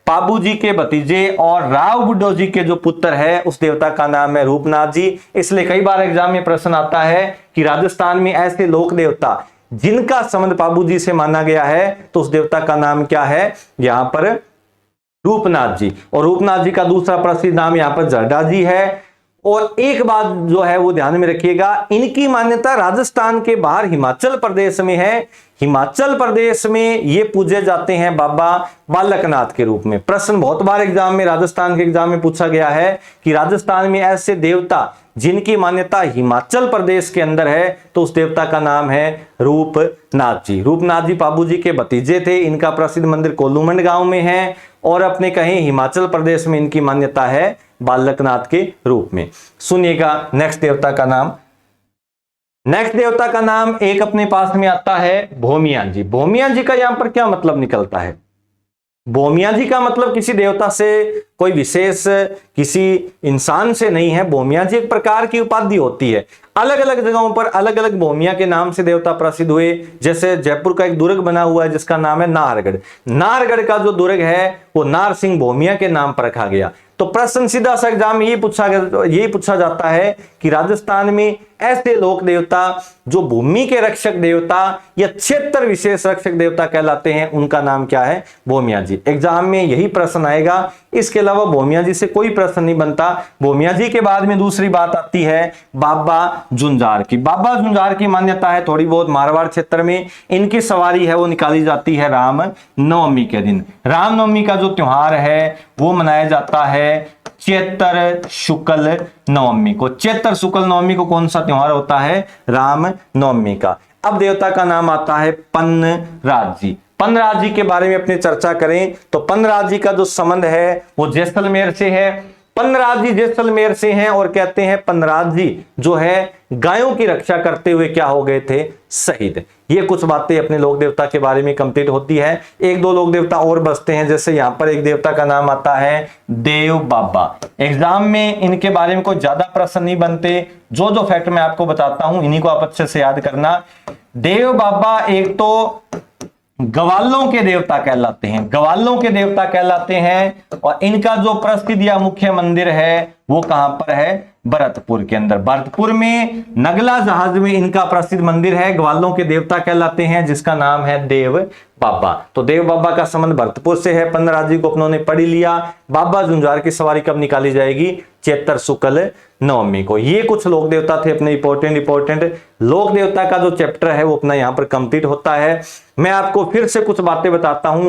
Speaker 1: पाबू जी के भतीजे और राव बुड्ढो जी के जो पुत्र है उस देवता का नाम है रूपनाथ जी। इसलिए कई बार एग्जाम में प्रश्न आता है कि राजस्थान में ऐसे लोक देवता जिनका संबंध पाबू जी से माना गया है, तो उस देवता का नाम क्या है, यहां पर रूपनाथ जी। और रूपनाथ जी का दूसरा प्रसिद्ध नाम यहां पर जरडा जी है। और एक बात जो है वो ध्यान में रखिएगा, इनकी मान्यता राजस्थान के बाहर हिमाचल प्रदेश में है। हिमाचल प्रदेश में ये पूजे जाते हैं बाबा बालकनाथ के रूप में। प्रश्न बहुत बार एग्जाम में, राजस्थान के एग्जाम में पूछा गया है कि राजस्थान में ऐसे देवता जिनकी मान्यता हिमाचल प्रदेश के अंदर है, तो उस देवता का नाम है रूपनाथ जी। रूपनाथ जी बाबू जी के भतीजे थे। इनका प्रसिद्ध मंदिर कोलूमंड गांव में है और अपने कहीं हिमाचल प्रदेश में इनकी मान्यता है बालकनाथ के रूप में। सुनिएगा नेक्स्ट देवता का नाम। नेक्स्ट देवता का नाम एक अपने पास में आता है भोमिया जी। भोमिया जी का यहां पर क्या मतलब निकलता है? भोमिया जी का मतलब किसी देवता से, कोई विशेष किसी इंसान से नहीं है। भोमिया जी एक प्रकार की उपाधि होती है। अलग अलग जगहों पर अलग अलग भोमिया के नाम से देवता प्रसिद्ध हुए। जैसे जयपुर का एक दुर्ग बना हुआ है जिसका नाम है नाहरगढ़। नाहरगढ़ का जो दुर्ग है वो नार सिंह भोमिया के नाम पर रखा गया। तो प्रश्न सीधा सा एग्जाम में यही पूछा जाता है कि राजस्थान में ऐसे लोक देवता जो भूमि के रक्षक देवता या क्षेत्र विशेष रक्षक देवता कहलाते हैं, उनका नाम क्या है? भोमिया जी। एग्जाम में यही प्रश्न आएगा। इसके अलावा भोमिया जी से कोई प्रश्न नहीं बनता। भोमिया जी के बाद में दूसरी बात आती है बाबा झुंझार की। बाबा झुंझार की मान्यता है थोड़ी बहुत मारवाड़ क्षेत्र में। इनकी सवारी है वो निकाली जाती है राम नवमी के दिन। राम नवमी का जो त्योहार है वो मनाया जाता है चैत्र शुक्ल नवमी को। चैत्र शुक्ल नवमी को कौन सा त्योहार होता है? राम नवमी का। अब देवता का नाम आता है पन्नराज जी। पन्नराज जी के बारे में अपनी चर्चा करें तो पन्नराज जी का जो संबंध है वो जैसलमेर से है। पन्नराज जी जैसलमेर से हैं और कहते हैं पन्नराज जी जो है गायों की रक्षा करते हुए क्या हो गए थे? शहीद। ये कुछ बातें अपने लोक देवता के बारे में कंप्लीट होती है। एक दो लोक देवता और बचते हैं, जैसे यहां पर एक देवता का नाम आता है देव बाबा। एग्जाम में इनके बारे में कोई ज्यादा प्रश्न नहीं बनते। जो जो फैक्ट मैं आपको बताता हूं इन्हीं को आप अच्छे से याद करना। देव बाबा एक तो ग्वालों के देवता कहलाते हैं, ग्वालों के देवता कहलाते हैं। और इनका जो प्रसिद्ध या मुख्य मंदिर है वो कहां पर है? भरतपुर के अंदर। भरतपुर में नगला जहाज में इनका प्रसिद्ध मंदिर है। ग्वालों के देवता कहलाते हैं जिसका नाम है देव बाबा। तो देव बाबा का संबंध भरतपुर से है। पन्नराज जी को अपनों ने पढ़ी लिया। बाबा झुंझार की सवारी कब निकाली जाएगी? चैत्र शुक्ल नवमी को। ये कुछ लोक देवता थे अपने इंपॉर्टेंट लोक देवता का जो चैप्टर है वो अपना यहाँ पर कंप्लीट होता है। मैं आपको फिर से कुछ बातें बताता हूं,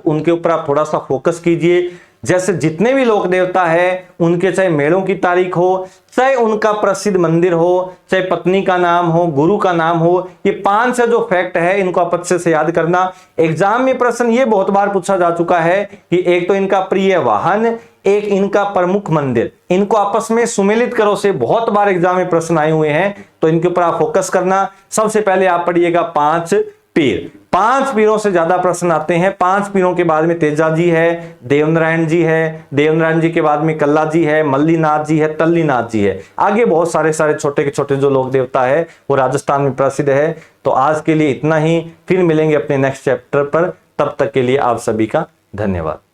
Speaker 1: उनके ऊपर आप थोड़ा सा फोकस कीजिए। जैसे जितने भी लोक देवता है उनके चाहे मेलों की तारीख हो, चाहे उनका प्रसिद्ध मंदिर हो, चाहे पत्नी का नाम हो, गुरु का नाम हो, ये 5 जो फैक्ट है इनको आप अच्छे से याद करना। एग्जाम में प्रश्न ये बहुत बार पूछा जा चुका है कि एक तो इनका प्रिय वाहन, एक इनका प्रमुख मंदिर, इनको आपस में सुमेलित करो से बहुत बार एग्जाम में प्रश्न आए हुए हैं। तो इनके ऊपर आप फोकस करना। सबसे पहले आप पढ़िएगा 5 पीर। 5 पीरों से ज्यादा प्रश्न आते हैं। 5 पीरों के बाद में तेजा जी है, देवनारायण जी है, देवनारायण जी के बाद में कल्ला जी है, मल्लीनाथ जी है, तल्लीनाथ जी है। आगे बहुत सारे छोटे के छोटे जो लोक देवता है वो राजस्थान में प्रसिद्ध है। तो आज के लिए इतना ही, फिर मिलेंगे अपने नेक्स्ट चैप्टर पर। तब तक के लिए आप सभी का धन्यवाद।